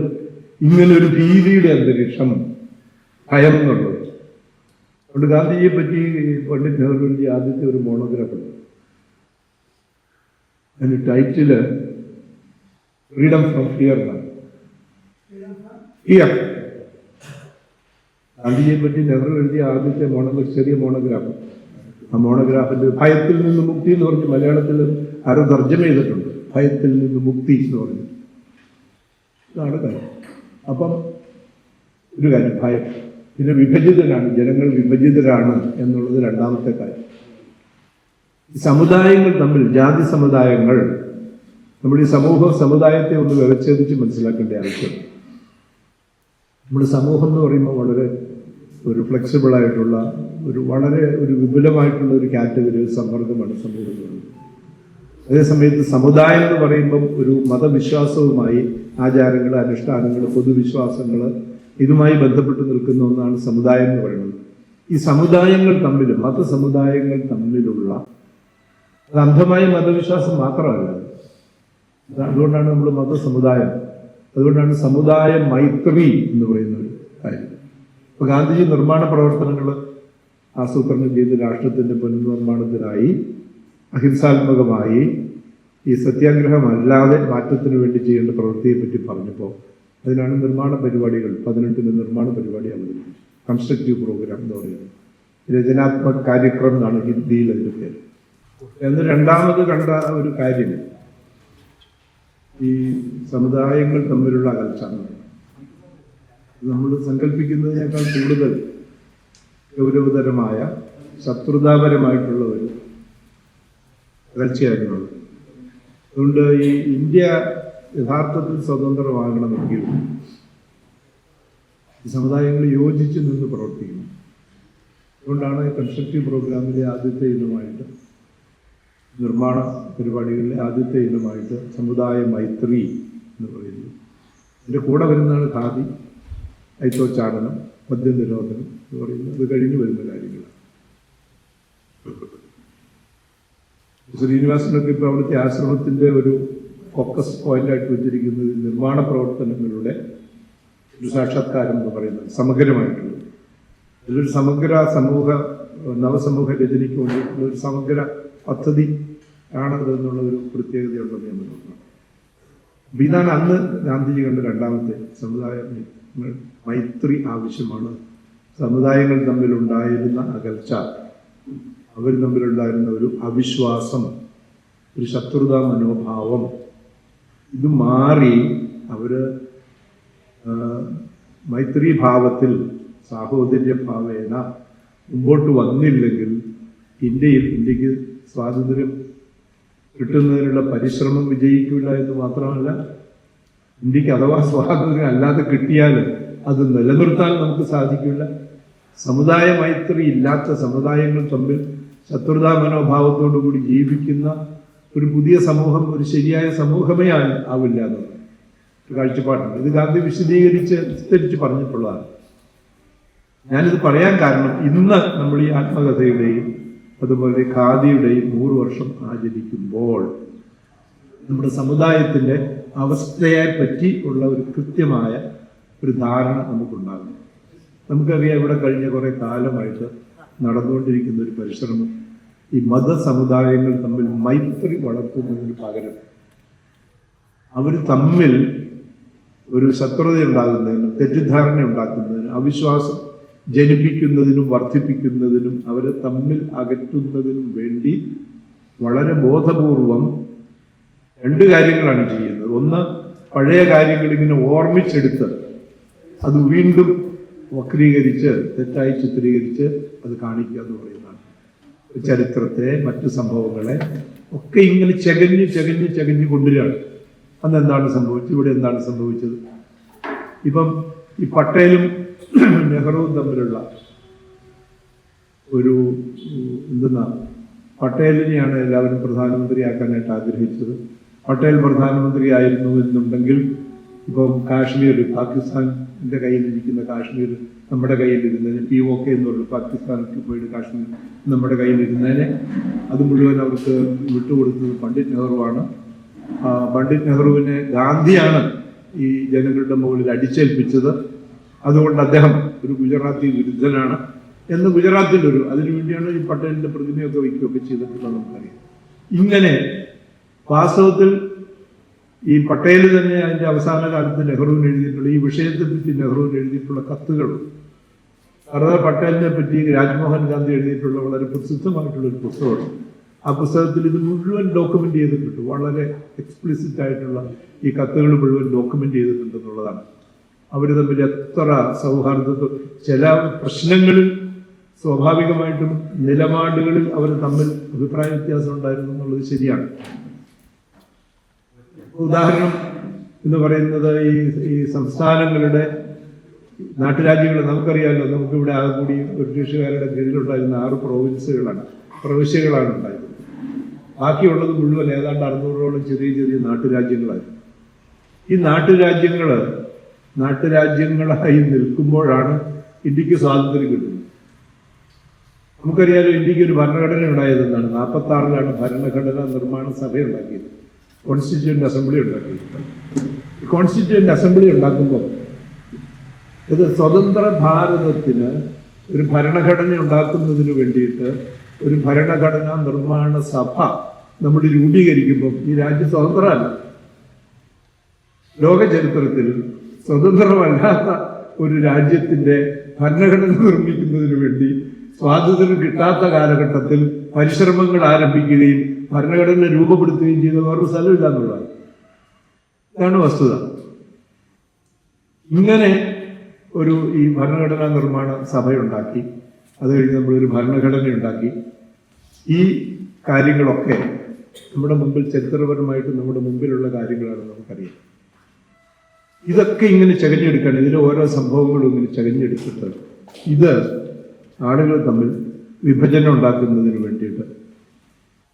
ഇങ്ങനൊരു ഭീതിയുടെ അന്തരീക്ഷം, ഭയം എന്നുള്ളത്. അതുകൊണ്ട് ഗാന്ധിജിയെ പറ്റി പണ്ഡിറ്റ് നെഹ്റുവിൻ്റെ ആദ്യത്തെ ഒരു മോണോഗ്രാഫ് ഉണ്ട്. അതിന് ടൈറ്റില് ഫ്രീഡം ഫ്രം ഫിയർ എന്നാണ്. ഫിയർ. ഗാന്ധിജിയെ പറ്റി നെഹ്റു എഴുതിയ ആദ്യത്തെ ചെറിയ മോണോഗ്രാഫ്. ആ മോണോഗ്രാഫിന്റെ ഭയത്തിൽ നിന്ന് മുക്തി എന്ന് പറഞ്ഞ് മലയാളത്തിൽ ആരോ തർജ്ജമ ചെയ്തിട്ടുണ്ട്, ഭയത്തിൽ നിന്ന് മുക്തി എന്ന് പറഞ്ഞു. ഇതാണ് കാര്യം. അപ്പം ഒരു കാര്യം ഭയം. പിന്നെ വിഭജിതരാണ്, ജനങ്ങൾ വിഭജിതരാണ് എന്നുള്ളത് രണ്ടാമത്തെ കാര്യം. ഈ സമുദായങ്ങൾ തമ്മിൽ, ജാതി സമുദായങ്ങൾ, നമ്മൾ ഈ സമുദായത്തെ ഒന്ന് വ്യവച്ഛേദിച്ച് മനസ്സിലാക്കേണ്ട ആവശ്യമുണ്ട്. നമ്മുടെ സമൂഹം എന്ന് പറയുമ്പോൾ വളരെ ഒരു ഫ്ലെക്സിബിളായിട്ടുള്ള വളരെ വിപുലമായിട്ടുള്ള ഒരു കാറ്റഗറി, ഒരു സമ്മർദ്ദമാണ് സമൂഹം എന്ന് പറയുന്നത്. അതേസമയത്ത് സമുദായം എന്ന് പറയുമ്പം ഒരു മതവിശ്വാസവുമായി ആചാരങ്ങൾ, അനുഷ്ഠാനങ്ങൾ, പൊതുവിശ്വാസങ്ങൾ ഇതുമായി ബന്ധപ്പെട്ട് നിൽക്കുന്ന ഒന്നാണ് സമുദായം എന്ന് പറയുന്നത്. ഈ സമുദായങ്ങൾ തമ്മിൽ, മതസമുദായങ്ങൾ തമ്മിലുള്ള അത് അന്ധമായ മതവിശ്വാസം മാത്രമല്ല. അതുകൊണ്ടാണ് നമ്മൾ മതസമുദായം, അതുകൊണ്ടാണ് സമുദായ മൈത്രി എന്ന് പറയുന്ന ഒരു കാര്യം. ഇപ്പൊ ഗാന്ധിജി നിർമ്മാണ പ്രവർത്തനങ്ങൾ ആസൂത്രണം ചെയ്ത് രാഷ്ട്രത്തിന്റെ പുനർനിർമ്മാണത്തിനായി അഹിംസാത്മകമായി ഈ സത്യാഗ്രഹമല്ലാതെ മാറ്റത്തിന് വേണ്ടി ചെയ്യേണ്ട പ്രവൃത്തിയെപ്പറ്റി പറഞ്ഞപ്പോൾ അതിനാണ് നിർമ്മാണ പരിപാടികൾ 18 നിർമ്മാണ പരിപാടി അവതരിപ്പിച്ചത്. കൺസ്ട്രക്റ്റീവ് പ്രോഗ്രാം എന്ന് പറയുന്നത്, രചനാത്മക കാര്യക്രം എന്നാണ് ഹിന്ദിയിൽ അതിൻ്റെ പേര്. എന്ന് രണ്ടാമത് കണ്ട ഒരു കാര്യം ഈ സമുദായങ്ങൾ തമ്മിലുള്ള അകൽച്ച. നമ്മൾ സങ്കല്പിക്കുന്നതിനേക്കാൾ കൂടുതൽ ഗൗരവതരമായ ശത്രുതാപരമായിട്ടുള്ള ഒരു അകൽച്ചയായിരുന്നത്. അതുകൊണ്ട് ഈ ഇന്ത്യ യഥാർത്ഥത്തിൽ സ്വതന്ത്രമാകണമെങ്കിൽ ഈ സമുദായങ്ങൾ യോജിച്ച് നിന്ന് പ്രവർത്തിക്കണം. അതുകൊണ്ടാണ് കൺസ്ട്രക്റ്റീവ് പ്രോഗ്രാമിലെ ആദ്യത്തെ ഇനമായിട്ട്, നിർമ്മാണ പരിപാടികളിലെ ആദ്യത്തെ ഇനമായിട്ട് സമുദായ മൈത്രി എന്ന് പറയുന്നത്. ഇതിൻ്റെ കൂടെ വരുന്നതാണ് ഖാദി, ഐത്തോച്ചാടനം, മദ്യനിരോധനം എന്ന് പറയുന്നത്. അത് കഴിഞ്ഞ് വരുന്ന കാര്യങ്ങളാണ്. ശ്രീനിവാസനൊക്കെ ഇപ്പോൾ അവിടുത്തെ ആശ്രമത്തിൻ്റെ ഒരു ഫോക്കസ് പോയിന്റായിട്ട് വെച്ചിരിക്കുന്നത് നിർമ്മാണ പ്രവർത്തനങ്ങളുടെ ഒരു സാക്ഷാത്കാരം എന്ന് പറയുന്നത് സമഗ്രമായിട്ടുള്ളത്. ഇതിലൊരു സമഗ്ര നവസമൂഹ രചനയ്ക്ക് വേണ്ടിയിട്ടുള്ള ഒരു സമഗ്ര പദ്ധതി ആണത് എന്നുള്ള ഒരു പ്രത്യേകതയുണ്ടെന്ന് ഞാൻ നോക്കണം. അപ്പം ഇതാണ് അന്ന് ഗാന്ധിജി കണ്ട രണ്ടാമത്തെ സമുദായ മൈത്രി ആവശ്യമാണ്. സമുദായങ്ങൾ തമ്മിലുണ്ടായിരുന്ന അകൽച്ച, അവർ തമ്മിലുണ്ടായിരുന്ന ഒരു അവിശ്വാസം, ഒരു ശത്രുതാ മനോഭാവം, ഇത് മാറി അവര് മൈത്രി ഭാവത്തിൽ സാഹോദര്യ ഭാവേന മുമ്പോട്ട് വന്നില്ലെങ്കിൽ ഇന്ത്യക്ക് സ്വാതന്ത്ര്യം കിട്ടുന്നതിനുള്ള പരിശ്രമം വിജയിക്കില്ല എന്ന് മാത്രമല്ല, ഇന്ത്യക്ക് അഥവാ സ്വാതന്ത്ര്യം അല്ലാതെ കിട്ടിയാൽ അത് നിലനിർത്താൻ നമുക്ക് സാധിക്കില്ല. സമുദായ മൈത്രി ഇല്ലാത്ത സമുദായങ്ങൾ തമ്മിൽ ശത്രുതാ മനോഭാവത്തോടു കൂടി ജീവിക്കുന്ന ഒരു പുതിയ സമൂഹം ഒരു ശരിയായ സമൂഹമേ ആവില്ല എന്നത് ഒരു കാഴ്ചപ്പാടുണ്ട്. ഇത് ഗാന്ധി വിശദീകരിച്ച് പറഞ്ഞിട്ടുള്ളതാണ്. ഞാനിത് പറയാൻ കാരണം, ഇന്ന് നമ്മൾ ഈ ആത്മകഥയുടെയും അതുപോലെ ഖാദിയുടെയും 100 വർഷം ആചരിക്കുമ്പോൾ നമ്മുടെ സമുദായത്തിൻ്റെ അവസ്ഥയെ പറ്റി ഉള്ള ഒരു കൃത്യമായ ഒരു ധാരണ നമുക്കുണ്ടാകും. നമുക്കറിയാം, ഇവിടെ കഴിഞ്ഞ കുറേ കാലമായിട്ട് നടന്നുകൊണ്ടിരിക്കുന്ന ഒരു പരിശ്രമം ഈ മതസമുദായങ്ങൾ തമ്മിൽ മൈത്രി വളർത്തുന്നതിന് പകരം അവർ തമ്മിൽ ഒരു ശത്രുത ഉണ്ടാകുന്നതിനും തെറ്റിദ്ധാരണ ഉണ്ടാക്കുന്നതിനും അവിശ്വാസം ജനിപ്പിക്കുന്നതിനും വർദ്ധിപ്പിക്കുന്നതിനും അവരെ തമ്മിൽ അകറ്റുന്നതിനും വേണ്ടി വളരെ ബോധപൂർവം 2 കാര്യങ്ങളാണ് ചെയ്യുന്നത്. ഒന്ന്, പഴയ കാര്യങ്ങൾ ഇങ്ങനെ ഓർമ്മിച്ചെടുത്ത് അത് വീണ്ടും വക്രീകരിച്ച് തെറ്റായി ചിത്രീകരിച്ച് അത് കാണിക്കുക എന്ന് പറയുന്നതാണ്. ചരിത്രത്തെ, മറ്റു സംഭവങ്ങളെ ഒക്കെ ഇങ്ങനെ ചകഞ്ഞ് കൊണ്ടുവരികയാണ്. അന്ന് എന്താണ് സംഭവിച്ചത്, ഇവിടെ എന്താണ് സംഭവിച്ചത്. ഇപ്പം ഈ പട്ടേലും നെഹ്റുവും തമ്മിലുള്ള ഒരു പട്ടേലിനെയാണ് എല്ലാവരും പ്രധാനമന്ത്രിയാക്കാനായിട്ട് ആഗ്രഹിച്ചത്. പട്ടേൽ പ്രധാനമന്ത്രി ആയിരുന്നു എന്നുണ്ടെങ്കിൽ ഇപ്പം കാശ്മീർ, പാകിസ്ഥാൻ്റെ കയ്യിലിരിക്കുന്ന കാശ്മീർ നമ്മുടെ കയ്യിലിരുന്നതിന്, POK എന്നുള്ള പാകിസ്ഥാനിലേക്ക് പോയിട്ട് കാശ്മീർ നമ്മുടെ കയ്യിലിരുന്നതിനെ അത് മുഴുവൻ അവർക്ക് വിട്ടുകൊടുത്തത് പണ്ഡിറ്റ് നെഹ്റുവാണ്. പണ്ഡിറ്റ് നെഹ്റുവിനെ ഗാന്ധിയാണ് ഈ ജനങ്ങളുടെ മുകളിൽ അടിച്ചേൽപ്പിച്ചത്. അതുകൊണ്ട് അദ്ദേഹം ഒരു ഗുജറാത്തി വിരുദ്ധനാണ് എന്ന് ഗുജറാത്തിൻ്റെ അതിനുവേണ്ടിയാണ് ഈ പട്ടേലിൻ്റെ പ്രതിമയൊക്കെ വയ്ക്കുകയൊക്കെ ചെയ്തിട്ടുള്ളത് നമുക്കറിയാം. ഇങ്ങനെ വാസ്തവത്തിൽ ഈ പട്ടേൽ തന്നെ അതിൻ്റെ അവസാന കാലത്ത് നെഹ്റുവിന് എഴുതിയിട്ടുള്ള ഈ വിഷയത്തെ പറ്റി നെഹ്റുവിന് എഴുതിയിട്ടുള്ള കത്തുകളും, സർദാർ പട്ടേലിനെ പറ്റി രാജ്മോഹൻ ഗാന്ധി എഴുതിയിട്ടുള്ള വളരെ പ്രസിദ്ധമായിട്ടുള്ളൊരു പുസ്തകമാണ്. ആ പുസ്തകത്തിൽ ഇത് മുഴുവൻ ഡോക്യുമെൻ്റ് ചെയ്തിട്ടുണ്ട്. വളരെ എക്സ്പ്ലിസിറ്റ് ആയിട്ടുള്ള ഈ കത്തുകൾ മുഴുവൻ ഡോക്യുമെൻ്റ് ചെയ്തിട്ടുണ്ടെന്നുള്ളതാണ്. അവർ തമ്മിൽ എത്ര സൗഹാർദ്ദത്വം, ചില പ്രശ്നങ്ങളിൽ സ്വാഭാവികമായിട്ടും നിലപാടുകളിൽ അവർ തമ്മിൽ അഭിപ്രായ വ്യത്യാസം ഉണ്ടായിരുന്നു എന്നുള്ളത് ശരിയാണ്. ഉദാഹരണം എന്ന് പറയുന്നത് ഈ സംസ്ഥാനങ്ങളുടെ നാട്ടുരാജ്യങ്ങൾ നമുക്കറിയാമല്ലോ. നമുക്കിവിടെ ആകെ കൂടി ബ്രിട്ടീഷുകാരുടെ കീഴിലുണ്ടായിരുന്ന 6 പ്രവിശ്യകളാണ് ഉണ്ടായിരുന്നത്. ബാക്കിയുള്ളത് മുഴുവൻ ഏതാണ്ട് 600ഓളം ചെറിയ ചെറിയ നാട്ടുരാജ്യങ്ങളായിരുന്നു. ഈ നാട്ടുരാജ്യങ്ങളായി നിൽക്കുമ്പോഴാണ് ഇന്ത്യക്ക് സ്വാതന്ത്ര്യം കിട്ടുന്നത്. നമുക്കറിയാലോ, ഇന്ത്യക്ക് ഒരു ഭരണഘടന ഉണ്ടായതെന്നാണ്. 46-ലാണ് ഭരണഘടനാ നിർമ്മാണ സഭ ഉണ്ടാക്കിയത്, കോൺസ്റ്റിറ്റ്യൂവന്റ് അസംബ്ലി ഉണ്ടാക്കിയത്. കോൺസ്റ്റിറ്റ്യൂവന്റ് അസംബ്ലി ഉണ്ടാക്കുമ്പോൾ ഇത് സ്വതന്ത്ര ഭാരതത്തിന് ഒരു ഭരണഘടന ഉണ്ടാക്കുന്നതിന് വേണ്ടിയിട്ട് ഒരു ഭരണഘടനാ നിർമ്മാണ സഭ നമ്മൾ രൂപീകരിക്കുമ്പോൾ ഈ രാജ്യം സ്വതന്ത്രമല്ല. ലോക ചരിത്രത്തിൽ സ്വതന്ത്രമല്ലാത്ത ഒരു രാജ്യത്തിന്റെ ഭരണഘടന നിർമ്മിക്കുന്നതിന് വേണ്ടി സ്വാതന്ത്ര്യം കിട്ടാത്ത കാലഘട്ടത്തിൽ പരിശ്രമങ്ങൾ ആരംഭിക്കുകയും ഭരണഘടന രൂപപ്പെടുത്തുകയും ചെയ്ത വേറൊരു സ്ഥലമില്ല എന്നുള്ളതാണ്. ഇതാണ് വസ്തുത. ഇങ്ങനെ ഈ ഭരണഘടനാ നിർമ്മാണ സഭയുണ്ടാക്കി, അത് കഴിഞ്ഞ് നമ്മളൊരു ഭരണഘടന ഉണ്ടാക്കി. ഈ കാര്യങ്ങളൊക്കെ നമ്മുടെ മുമ്പിൽ ചരിത്രപരമായിട്ട് നമ്മുടെ മുമ്പിലുള്ള കാര്യങ്ങളാണ്, നമുക്കറിയാം. ഇതൊക്കെ ഇങ്ങനെ ചകഞ്ഞെടുക്കുകയാണ്. ഇതിലെ ഓരോ സംഭവങ്ങളും ഇങ്ങനെ ചകഞ്ഞെടുത്തിട്ട് ഇത് ആളുകൾ തമ്മിൽ വിഭജനം ഉണ്ടാക്കുന്നതിന് വേണ്ടിയിട്ട്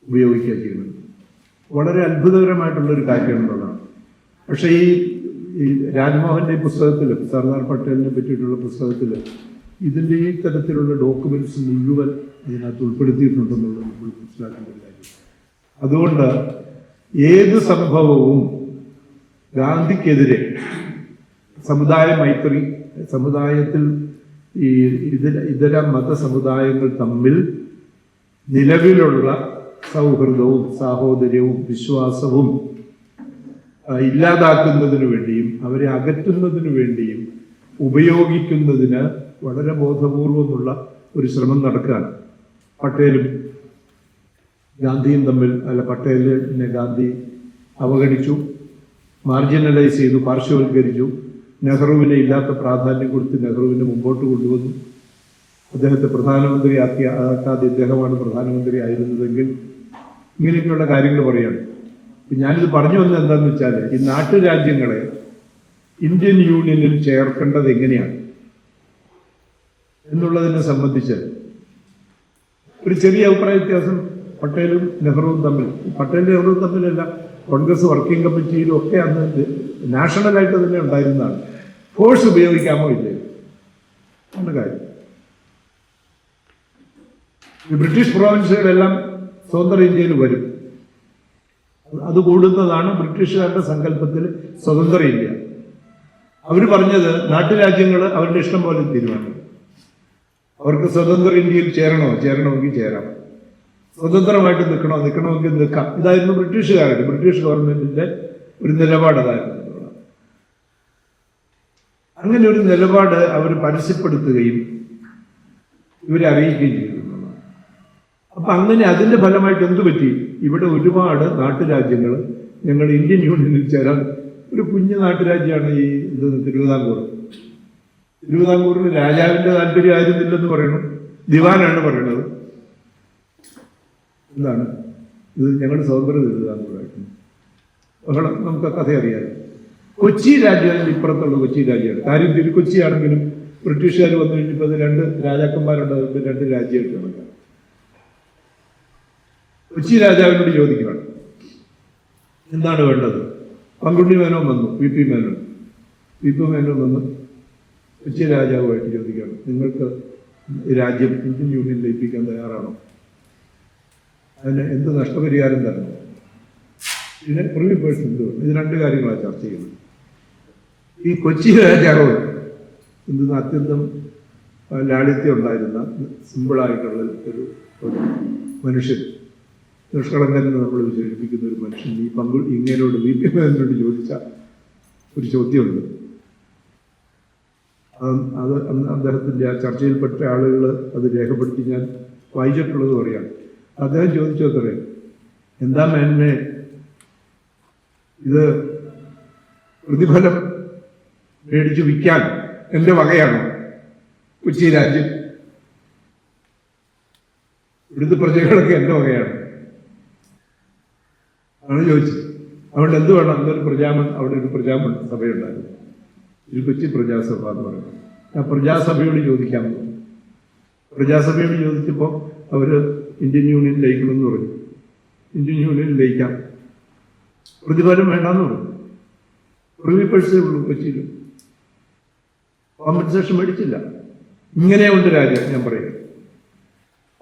ഉപയോഗിക്കുക ചെയ്യുന്നത് വളരെ അത്ഭുതകരമായിട്ടുള്ളൊരു കാര്യമെന്നുള്ളതാണ്. പക്ഷേ ഈ രാജ്മോഹൻ്റെ പുസ്തകത്തിൽ, സർദാർ പട്ടേലിനെ പറ്റിയിട്ടുള്ള പുസ്തകത്തിൽ ഇതിൻ്റെ ഈ തരത്തിലുള്ള ഡോക്യുമെന്റ്സ് മുഴുവൻ ഇതിനകത്ത് ഉൾപ്പെടുത്തിയിട്ടുണ്ടെന്നുള്ളത് നമ്മൾ മനസ്സിലാക്കേണ്ട ഒരു കാര്യം. അതുകൊണ്ട് ഏത് സംഭവവും ഗാന്ധിക്കെതിരെ സമുദായ മൈത്രി, സമുദായത്തിൽ ഈ ഇതര മതസമുദായങ്ങൾ തമ്മിൽ നിലവിലുള്ള സൗഹൃദവും സാഹോദര്യവും വിശ്വാസവും ഇല്ലാതാക്കുന്നതിനു വേണ്ടിയും അവരെ അകറ്റുന്നതിനു വേണ്ടിയും ഉപയോഗിക്കുന്നതിന് വളരെ ബോധപൂർവമുള്ള ഒരു ശ്രമം നടക്കുകയാണ്. പട്ടേലും ഗാന്ധിയും തമ്മിൽ, പട്ടേലിനെ ഗാന്ധി അവഗണിച്ചു, മാർജിനലൈസ് ചെയ്തു, പാർശ്വവൽക്കരിച്ചു. നെഹ്റുവിനെ ഇല്ലാത്ത പ്രാധാന്യം കൊടുത്ത് നെഹ്റുവിനെ മുമ്പോട്ട് കൊണ്ടുവന്നു. അദ്ദേഹത്തെ പ്രധാനമന്ത്രി ആക്കാതെ ഇദ്ദേഹമാണ് പ്രധാനമന്ത്രി ആയിരുന്നതെങ്കിൽ ഇങ്ങനെയൊക്കെയുള്ള കാര്യങ്ങൾ പറയാണ്. ഞാനിത് പറഞ്ഞു വന്നത് എന്താണെന്ന് വെച്ചാൽ, ഈ നാട്ടുരാജ്യങ്ങളെ ഇന്ത്യൻ യൂണിയനിൽ ചേർക്കേണ്ടത് എങ്ങനെയാണ് എന്നുള്ളതിനെ സംബന്ധിച്ച് ഒരു ചെറിയ അഭിപ്രായ വ്യത്യാസം പട്ടേലും നെഹ്റുവും തമ്മിലല്ല, കോൺഗ്രസ് വർക്കിംഗ് കമ്മിറ്റിയിലും ഒക്കെ അന്ന് നാഷണലായിട്ട് തന്നെ ഉണ്ടായിരുന്നതാണ്. ഫോഴ്സ് ഉപയോഗിക്കാമോ ഇല്ലേ എന്ന കാര്യം. ഈ ബ്രിട്ടീഷ് പ്രോവിൻസുകളെല്ലാം സ്വതന്ത്ര ഇന്ത്യയിൽ വരും. അത് കൂടുന്നതാണ് ബ്രിട്ടീഷുകാരുടെ സങ്കല്പത്തിൽ സ്വതന്ത്ര ഇന്ത്യ. അവർ പറഞ്ഞത് നാട്ടുരാജ്യങ്ങൾ അവരുടെ ഇഷ്ടം പോലെ തീരുമാനിക്കും. അവർക്ക് സ്വതന്ത്ര ഇന്ത്യയിൽ ചേരണമെങ്കിൽ ചേരാം, സ്വതന്ത്രമായിട്ട് നിൽക്കണമെങ്കിൽ നിൽക്കാം. ഇതായിരുന്നു ബ്രിട്ടീഷ് ഗവൺമെന്റിന്റെ ഒരു നിലപാട്. അതായിരുന്നു. അങ്ങനെ ഒരു നിലപാട് അവർ പരസ്യപ്പെടുത്തുകയും ഇവരെ അറിയിക്കുകയും ചെയ്തു. അപ്പൊ അങ്ങനെ അതിന്റെ ഫലമായിട്ട് എന്തു പറ്റി? ഇവിടെ ഒരുപാട് നാട്ടുരാജ്യങ്ങൾ ഞങ്ങൾ ഇന്ത്യൻ യൂണിയനിൽ ചേരാൻ, ഒരു കുഞ്ഞു നാട്ടുരാജ്യമാണ് ഈ തിരുവിതാംകൂർ. തിരുവിതാംകൂറിന് രാജാവിന്റെ താല്പര്യം ആയിരുന്നില്ലെന്ന് പറയണം, ദിവാനാണ് പറയണത്. എന്താണ് ഇത്? ഞങ്ങൾ സ്വതന്ത്ര തിരുവിതാംകൂറായിരുന്നു. നമുക്ക് കഥ അറിയാം. കൊച്ചി രാജ്യം ഇപ്പുറത്തുള്ള കൊച്ചി രാജ്യമാണ്. കാര്യം തിരുക്കൊച്ചിയാണെങ്കിലും ബ്രിട്ടീഷുകാർ വന്നു കഴിഞ്ഞപ്പോൾ അത് 2 രാജാക്കന്മാരുണ്ട്, 2 രാജ്യമായിട്ട് നടക്കാം. കൊച്ചി രാജാവിനോട് ചോദിക്കണം എന്താണ് വേണ്ടത്. പങ്കുണ്ണി മേനോൻ വന്നു, വി പി മേനോൻ വന്നു കൊച്ചി രാജാവുമായിട്ട് ചോദിക്കണം, നിങ്ങൾക്ക് രാജ്യം ഇന്ത്യൻ യൂണിയൻ ലയിപ്പിക്കാൻ തയ്യാറാണോ? അതിന് എന്ത് നഷ്ടപരിഹാരം തരണം? ഇതിനെ പ്രിവ്യൂ പേഴ്സൺ എന്ത്? ഇത് 2 കാര്യങ്ങളാണ് ചർച്ച ചെയ്യുന്നത്. ഈ കൊച്ചി രാജാവ് അത്യന്തം ലാളിത്യം ഉണ്ടായിരുന്ന സിമ്പിളായിട്ടുള്ള ഒരു മനുഷ്യൻ, നിഷ്കളങ്കൻ നമ്മൾ വിശേഷിപ്പിക്കുന്ന ഒരു മനുഷ്യൻ ഈ ഇങ്ങനോട് വി പി മേനോനോട് ചോദിച്ച ഒരു ചോദ്യമുണ്ട്. അദ്ദേഹത്തിൻ്റെ ആ ചർച്ചയിൽപ്പെട്ട ആളുകൾ അത് രേഖപ്പെടുത്തി ഞാൻ വായിച്ചിട്ടുള്ളത് പറയാം. അദ്ദേഹം ചോദിച്ചു അത്രേ, എന്താ മേന്മേ, ഇത് പ്രതിഫലം മേടിച്ചു വിൽക്കാൻ എന്റെ വകയാണോ കൊച്ചി രാജ്യം? ഇവിടുത്തെ പ്രജകളൊക്കെ എന്റെ വകയാണ് ആണ് ചോദിച്ചത്. അതുകൊണ്ട് എന്ത് വേണം? അവിടെ ഒരു പ്രജാമണ്ഡല സഭയുണ്ടായിരുന്നു, ഒരു കൊച്ചി പ്രജാസഭ എന്ന് പറയുന്നത്. ആ പ്രജാസഭയോട് ചോദിക്കാൻ പോകും. പ്രജാസഭയോട് ചോദിച്ചപ്പോൾ അവര് ഇന്ത്യൻ യൂണിയൻ ലയിക്കണമെന്ന് പറഞ്ഞു. ഇന്ത്യൻ യൂണിയൻ ലയിക്കാം, പ്രതിഫലം വേണ്ടെന്ന് പറഞ്ഞു. പ്രിവി പേഴ്സേ ഉള്ളൂ കൊച്ചിയിൽ, കോമ്പൻസേഷൻ മേടിച്ചില്ല. ഇങ്ങനെയുണ്ട് രാജ്യം ഞാൻ പറയുന്നത്.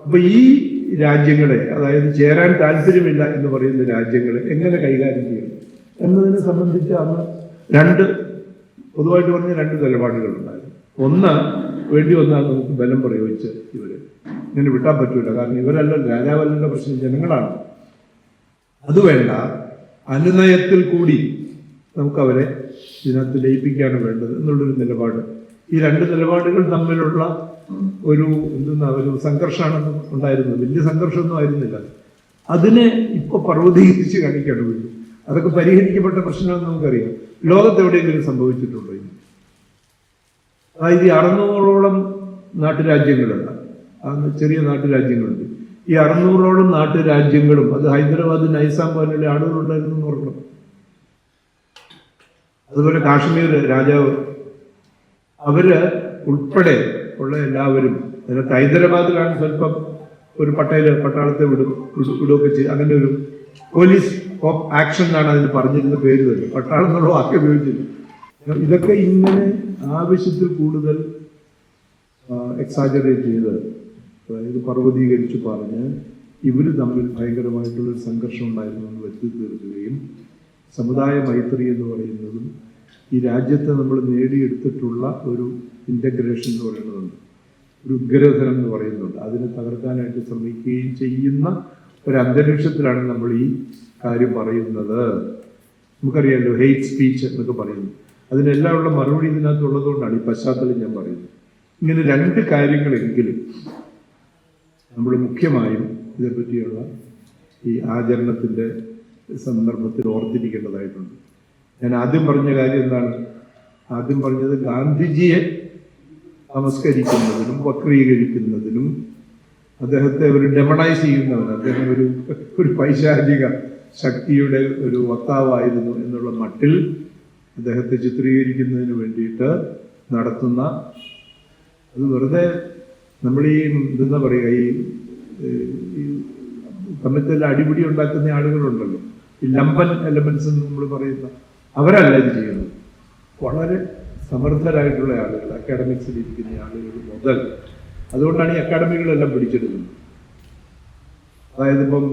അപ്പൊ ഈ രാജ്യങ്ങളെ, അതായത് ചേരാൻ താല്പര്യമില്ല എന്ന് പറയുന്ന രാജ്യങ്ങളെ എങ്ങനെ കൈകാര്യം ചെയ്യണം എന്നതിനെ സംബന്ധിച്ച് അന്ന് പൊതുവായിട്ട് പറഞ്ഞ രണ്ട് നിലപാടുകളുണ്ടായിരുന്നു. ഒന്ന്, വേണ്ടി വന്നാൽ നമുക്ക് ബലം പ്രയോഗിച്ച് ഇവരെ ഇങ്ങനെ വിട്ടാൻ പറ്റൂല, കാരണം ഇവരല്ല രാജാവല്ലന്റെ പ്രശ്നം, ജനങ്ങളാണ്. അത് വേണ്ട, അനുനയത്തിൽ കൂടി നമുക്ക് അവരെ ഇതിനകത്ത് ലയിപ്പിക്കുകയാണ് വേണ്ടത് എന്നുള്ളൊരു നിലപാട്. ഈ രണ്ട് നിലപാടുകൾ തമ്മിലുള്ള ഒരു സംഘർഷമാണ് ഉണ്ടായിരുന്നത്. വലിയ സംഘർഷമൊന്നും ആയിരുന്നില്ല. അതിനെ ഇപ്പൊ പർവ്വതീകരിച്ച് കാണിക്കുകയാണ് വേണ്ടി. അതൊക്കെ പരിഹരിക്കപ്പെട്ട പ്രശ്നമെന്ന് നമുക്കറിയാം. ലോകത്ത് എവിടെയെങ്കിലും സംഭവിച്ചിട്ടുണ്ടോ? അതായത് ഈ 600ഓളം നാട്ടുരാജ്യങ്ങളുണ്ട്, ചെറിയ നാട്ടുരാജ്യങ്ങളുണ്ട്. ഈ 600ഓളം നാട്ടുരാജ്യങ്ങളും, അത് ഹൈദരാബാദ് നൈസാം പോലുള്ള ആളുകളുണ്ടായിരുന്നു എന്ന് ഓർക്കണം. അതുപോലെ കാശ്മീർ രാജാവ്, അവര് ഉൾപ്പെടെ എല്ലാവരും, അതിനകത്ത് ഹൈദരാബാദിലാണ് സ്വല്പം ഒരു പട്ടാളത്തെ വിടുകയൊക്കെ ചെയ്ത്, അങ്ങനെ ഒരു പോലീസ് ഓഫ് ആക്ഷൻ എന്നാണ് അതിന് പറഞ്ഞിരുന്ന പേര് തന്നെ, പട്ടാളം എന്നുള്ള വാക്ക് ഉപയോഗിച്ചില്ല. ഇതൊക്കെ ഇങ്ങനെ ആവശ്യത്തിൽ കൂടുതൽ എക്സാജറേറ്റ് ചെയ്ത്, അതായത് പർവ്വതീകരിച്ച് പറഞ്ഞ് ഇവര് തമ്മിൽ ഭയങ്കരമായിട്ടുള്ളൊരു സംഘർഷം ഉണ്ടായിരുന്നു എന്ന് വരുത്തി തീർക്കുകയും, സമുദായ മൈത്രി എന്ന് പറയുന്നതും ഈ രാജ്യത്തെ നമ്മൾ നേടിയെടുത്തിട്ടുള്ള ഒരു ഇന്റഗ്രേഷൻ എന്ന് പറയുന്നതുണ്ട്, ഒരു ഉഗ്രഥനം എന്ന് പറയുന്നുണ്ട്, അതിനെ തകർക്കാനായിട്ട് ശ്രമിക്കുകയും ചെയ്യുന്ന ഒരു അന്തരീക്ഷത്തിലാണ് നമ്മൾ ഈ കാര്യം പറയുന്നത്. നമുക്കറിയാമല്ലോ, ഹെയ്റ്റ് സ്പീച്ച് എന്നൊക്കെ പറയുന്നു. അതിനെല്ലാം ഉള്ള മറുപടി ഇതിനകത്തുള്ളതുകൊണ്ടാണ് ഈ പശ്ചാത്തലം ഞാൻ പറയുന്നത്. ഇങ്ങനെ രണ്ട് കാര്യങ്ങളെങ്കിലും നമ്മൾ മുഖ്യമായും ഇതേപ്പറ്റിയുള്ള ഈ ആചരണത്തിൻ്റെ സന്ദർഭത്തിൽ ഓർത്തിരിക്കേണ്ടതായിട്ടുണ്ട്. ഞാൻ ആദ്യം പറഞ്ഞ കാര്യം എന്താണ്? ആദ്യം പറഞ്ഞത് ഗാന്ധിജിയെ നമസ്കരിക്കുന്നതിനും വക്രീകരിക്കുന്നതിനും, അദ്ദേഹത്തെ ഒരു ഡെമണൈസ് ചെയ്യുന്നവന്, അദ്ദേഹം ഒരു പൈശാചിക ശക്തിയുടെ ഒരു വക്താവായിരുന്നു എന്നുള്ള മട്ടിൽ അദ്ദേഹത്തെ ചിത്രീകരിക്കുന്നതിന് വേണ്ടിയിട്ട് നടത്തുന്ന, അത് വെറുതെ നമ്മൾ ഈ എന്താ പറയുക, ഈ തമ്മിൽ അടിപിടി ഉണ്ടാക്കുന്ന ആളുകളുണ്ടല്ലോ, ഈ ലംബൻ എലമെന്റ്സ് എന്ന് നമ്മൾ പറയുന്ന, അവരല്ല ഇത് ചെയ്യുന്നത്. വളരെ സമർത്ഥരായിട്ടുള്ള ആളുകൾ, അക്കാഡമിക്സിൽ ഇരിക്കുന്ന ആളുകൾ മുതൽ, അതുകൊണ്ടാണ് ഈ അക്കാഡമികളെല്ലാം പിടിച്ചെടുക്കുന്നത്. അതായത് ഇപ്പം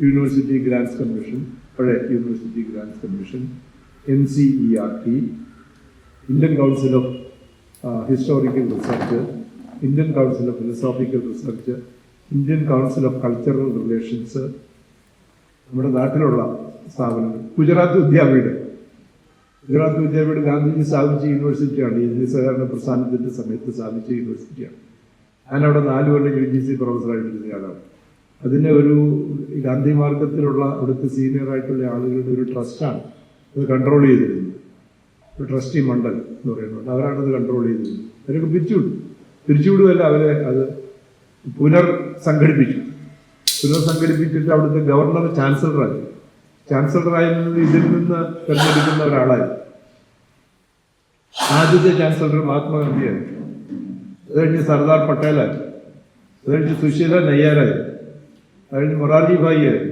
യൂണിവേഴ്സിറ്റി ഗ്രാൻസ് കമ്മീഷൻ, പഴയ university grants commission, NCERT, Indian council of historical research, Indian council of philosophical research, Indian council of cultural relations, നമ്മുടെ നാട്ടിലുള്ള സ്ഥാപനം, ഗുജറാത്ത് വിദ്യാപീഠം ഗാന്ധിജി സ്ഥാപിച്ച യൂണിവേഴ്സിറ്റിയാണ്. ഇന്ത്യ സഹകരണ പ്രസ്ഥാനത്തിന്റെ സമയത്ത് സ്ഥാപിച്ച യൂണിവേഴ്സിറ്റിയാണ്. ഞാനവിടെ 4 കൊല്ലം UGC പ്രൊഫസറായിട്ടിരുന്ന ആളാണ്. അതിനെ ഒരു ഗാന്ധി മാർഗത്തിലുള്ള അവിടുത്തെ സീനിയറായിട്ടുള്ള ആളുകളുടെ ഒരു ട്രസ്റ്റാണ് അത് കൺട്രോൾ ചെയ്തിരുന്നത്. ഒരു ട്രസ്റ്റി മണ്ഡൽ എന്ന് പറയുന്നുണ്ട്, അവരാണത് കൺട്രോൾ ചെയ്തിരുന്നത്. അവരൊക്കെ പിരിച്ചുവിടുമല്ല, അവരെ അത് പുനർസംഘടിപ്പിച്ചിട്ട് അവിടുത്തെ ഗവർണർ ചാൻസലറായിരുന്നത് ഇതിൽ നിന്ന് തെരഞ്ഞെടുക്കുന്ന ഒരാളായിരുന്നു. ആദ്യത്തെ ചാൻസലർ മഹാത്മാഗാന്ധിയായി, അത് കഴിഞ്ഞ് സർദാർ പട്ടേലായി, അത് കഴിഞ്ഞ് സുശീല നയ്യാരായി, അത് കഴിഞ്ഞ് മൊറാർജി ഭായി ആയി,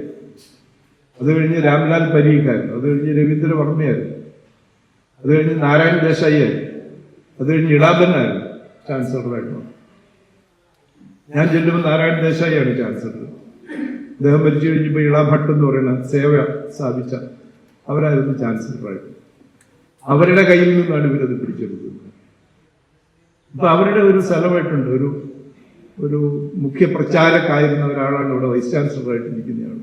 അത് കഴിഞ്ഞ് രാംലാൽ പരീഖായിരുന്നു, അത് കഴിഞ്ഞ് രവീന്ദ്ര വർമ്മയായിരുന്നു, അത് കഴിഞ്ഞ് നാരായൺ ദേശായി ആയി, അത് കഴിഞ്ഞ് ഇളാബനായിരുന്നു ചാൻസലറായിരുന്നു. ഞാൻ ചെല്ലുമ്പോൾ നാരായൺ ദേശായിയാണ് ചാൻസലർ. അദ്ദേഹം മരിച്ചു കഴിഞ്ഞപ്പോൾ ഇളാഭട്ട് എന്ന് പറയുന്ന സേവ സ്ഥാപിച്ച അവരായിരുന്നു ചാൻസലറായിട്ട്. അവരുടെ കയ്യിൽ നിന്നാണ് ഇവരത് പിടിച്ചെടുത്തത്. അപ്പൊ അവരുടെ ഒരു സ്ഥലമായിട്ടുണ്ട്, ഒരു മുഖ്യ പ്രചാരക്കായിരുന്ന ഒരാളാണ് ഇവിടെ വൈസ് ചാൻസലറായിട്ട് ഇരിക്കുന്നയാൾ,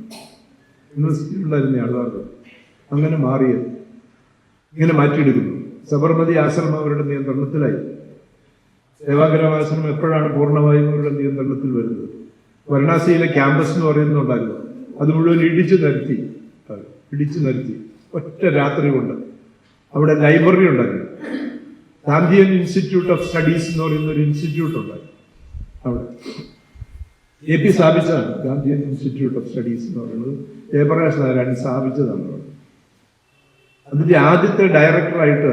യൂണിവേഴ്സിറ്റിയിലുണ്ടായിരുന്ന ആളാണ്. അങ്ങനെ മാറിയത്, ഇങ്ങനെ മാറ്റിയെടുക്കുന്നു. സബർമതി ആശ്രമം അവരുടെ നിയന്ത്രണത്തിലായി. സേവാഗ്രാമാശ്രമം എപ്പോഴാണ് പൂർണ്ണമായും അവരുടെ നിയന്ത്രണത്തിൽ വരുന്നത്? വാരണാസിയിലെ ക്യാമ്പസ് എന്ന് പറയുന്നുണ്ടായിരുന്നു, അത് മുഴുവൻ ഇടിച്ചു നിരത്തി ഒറ്റ രാത്രി കൊണ്ട്. അവിടെ ലൈബ്രറി ഉണ്ടായിരുന്നു, ഗാന്ധിയൻ ഇൻസ്റ്റിറ്റ്യൂട്ട് ഓഫ് സ്റ്റഡീസ് എന്ന് പറയുന്ന ഒരു ഇൻസ്റ്റിറ്റ്യൂട്ട് ഉണ്ടായിരുന്നു. അവിടെ AP സ്ഥാപിച്ചതാണ് ഗാന്ധിയൻ ഇൻസ്റ്റിറ്റ്യൂട്ട് ഓഫ് സ്റ്റഡീസ് എന്ന് പറയുന്നത്. ജയപ്രകാശ് നാരായണൻ സ്ഥാപിച്ചതാണ്. അതിന്റെ ആദ്യത്തെ ഡയറക്ടറായിട്ട്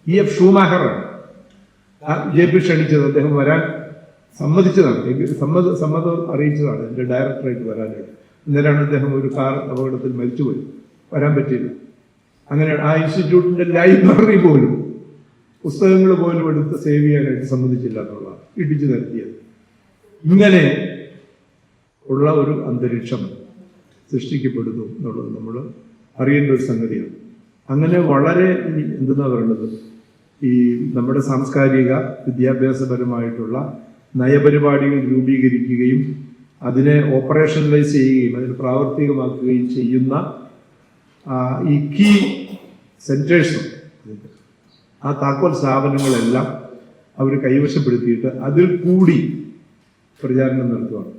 EF ഷൂമാഹറാണ് JP ക്ഷണിച്ചത്. അദ്ദേഹം വരാൻ സമ്മതിച്ചതാണ്, സമ്മതം അറിയിച്ചതാണ് എൻ്റെ ഡയറക്ടറായിട്ട് വരാനായിട്ട്. ഇന്നലെയാണ് അദ്ദേഹം ഒരു കാർ അപകടത്തിൽ മരിച്ചുപോയി, വരാൻ പറ്റിയില്ല. അങ്ങനെ ആ ഇൻസ്റ്റിറ്റ്യൂട്ടിന്റെ ലൈബ്രറി പോലും, പുസ്തകങ്ങൾ പോലും എടുത്ത് സേവ് ചെയ്യാനായിട്ട് സമ്മതിച്ചില്ല എന്നുള്ളതാണ് ഇടിച്ചു നിരത്തിയത്. ഇങ്ങനെ ഉള്ള ഒരു അന്തരീക്ഷം സൃഷ്ടിക്കപ്പെടുന്നു എന്നുള്ളത് നമ്മൾ അറിയേണ്ട ഒരു സംഗതിയാണ്. അങ്ങനെ വളരെ എന്തെന്നാ പറയുന്നത്, ഈ നമ്മുടെ സാംസ്കാരിക വിദ്യാഭ്യാസപരമായിട്ടുള്ള നയപരിപാടികൾ രൂപീകരിക്കുകയും അതിനെ ഓപ്പറേഷണലൈസ് ചെയ്യുകയും അതിന് പ്രാവർത്തികമാക്കുകയും ചെയ്യുന്ന ഈ കീ സെന്റേഴ്സ്, ആ താക്കോൽ സ്ഥാപനങ്ങളെല്ലാം അവർ കൈവശപ്പെടുത്തിയിട്ട് അതിൽ കൂടി പ്രചാരണം നടത്തുകയാണ്.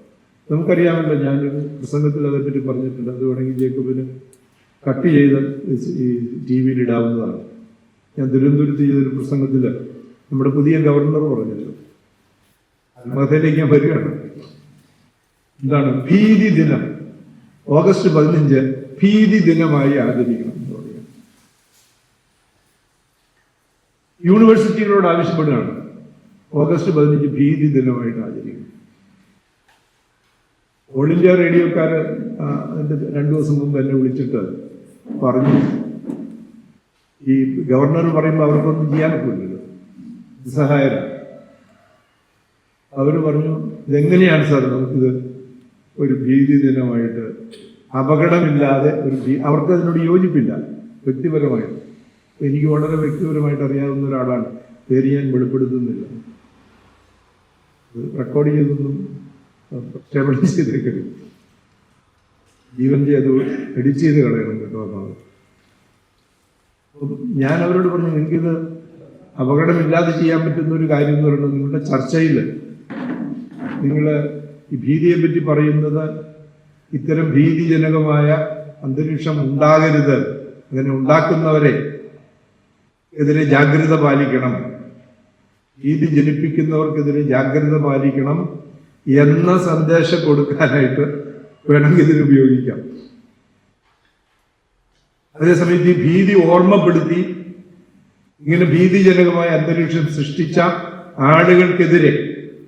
നമുക്കറിയാമല്ലോ, ഞാനൊരു പ്രസംഗത്തിൽ അതേപ്പറ്റി പറഞ്ഞിട്ടുണ്ട്. അത് വേണമെങ്കിൽ ജേക്കബിന് കട്ട് ചെയ്ത് ഈ TV ഇടാവുന്നതാണ്. ഞാൻ തിരുവനന്തപുരത്ത് ചെയ്തൊരു പ്രസംഗത്തിൽ നമ്മുടെ പുതിയ ഗവർണർ പറഞ്ഞല്ലോ, ആത്മഹത്യയിലേക്ക് ഞാൻ വരികയാണ്. എന്താണ് ഭീതി ദിനം? ഓഗസ്റ്റ് 15 ഭീതി ദിനമായി ആചരിക്കണം എന്ന് പറയുക. യൂണിവേഴ്സിറ്റികളോട് ആവശ്യപ്പെടുകയാണ് ഓഗസ്റ്റ് 15 ഭീതി ദിനമായിട്ട് ആചരിക്കണം. ഓൾ ഇന്ത്യ റേഡിയോക്കാര് അതിന്റെ 2 ദിവസം മുമ്പ് എന്നെ വിളിച്ചിട്ട് പറഞ്ഞു, ഈ ഗവർണർ പറയുമ്പോൾ അവർക്കൊന്നും ചെയ്യാൻ പറ്റില്ലല്ലോ, നിസ്സഹായരാണ്. അവർ പറഞ്ഞു, ഇതെങ്ങനെയാണ് സാർ നമുക്കിത് ഒരു ഭീതി ദിനമായിട്ട് അപകടമില്ലാതെ അവർക്ക് അതിനോട് യോജിപ്പില്ല വ്യക്തിപരമായിട്ട്. എനിക്ക് വളരെ വ്യക്തിപരമായിട്ട് അറിയാവുന്ന ഒരാളാണ്, പേര് ഞാൻ വെളിപ്പെടുത്തുന്നില്ല. റെക്കോർഡ് ചെയ്തൊന്നും സ്റ്റെബിലൈസ് ചെയ്തേക്കരുത്, ജീവന്റെ അത് എഡിറ്റ് ചെയ്ത് കളയണം കേട്ടോ. ഞാൻ അവരോട് പറഞ്ഞു, എനിക്കിത് അപകടമില്ലാതെ ചെയ്യാൻ പറ്റുന്ന ഒരു കാര്യം എന്ന് പറയുന്നത്, നിങ്ങളുടെ ചർച്ചയിൽ നിങ്ങൾ ഈ ഭീതിയെ പറ്റി പറയുന്നത് ഇത്തരം ഭീതിജനകമായ അന്തരീക്ഷം ഉണ്ടാകരുത്, അങ്ങനെ ഉണ്ടാക്കുന്നവരെ എതിരെ ജാഗ്രത പാലിക്കണം, ഭീതി ജനിപ്പിക്കുന്നവർക്കെതിരെ ജാഗ്രത പാലിക്കണം എന്ന സന്ദേശം കൊടുക്കാനായിട്ട് വേണമെങ്കിൽ ഇതിന് ഉപയോഗിക്കാം. അതേസമയത്ത് ഈ ഭീതി ഓർമ്മപ്പെടുത്തി ഇങ്ങനെ ഭീതിജനകമായ അന്തരീക്ഷം സൃഷ്ടിച്ച ആളുകൾക്കെതിരെ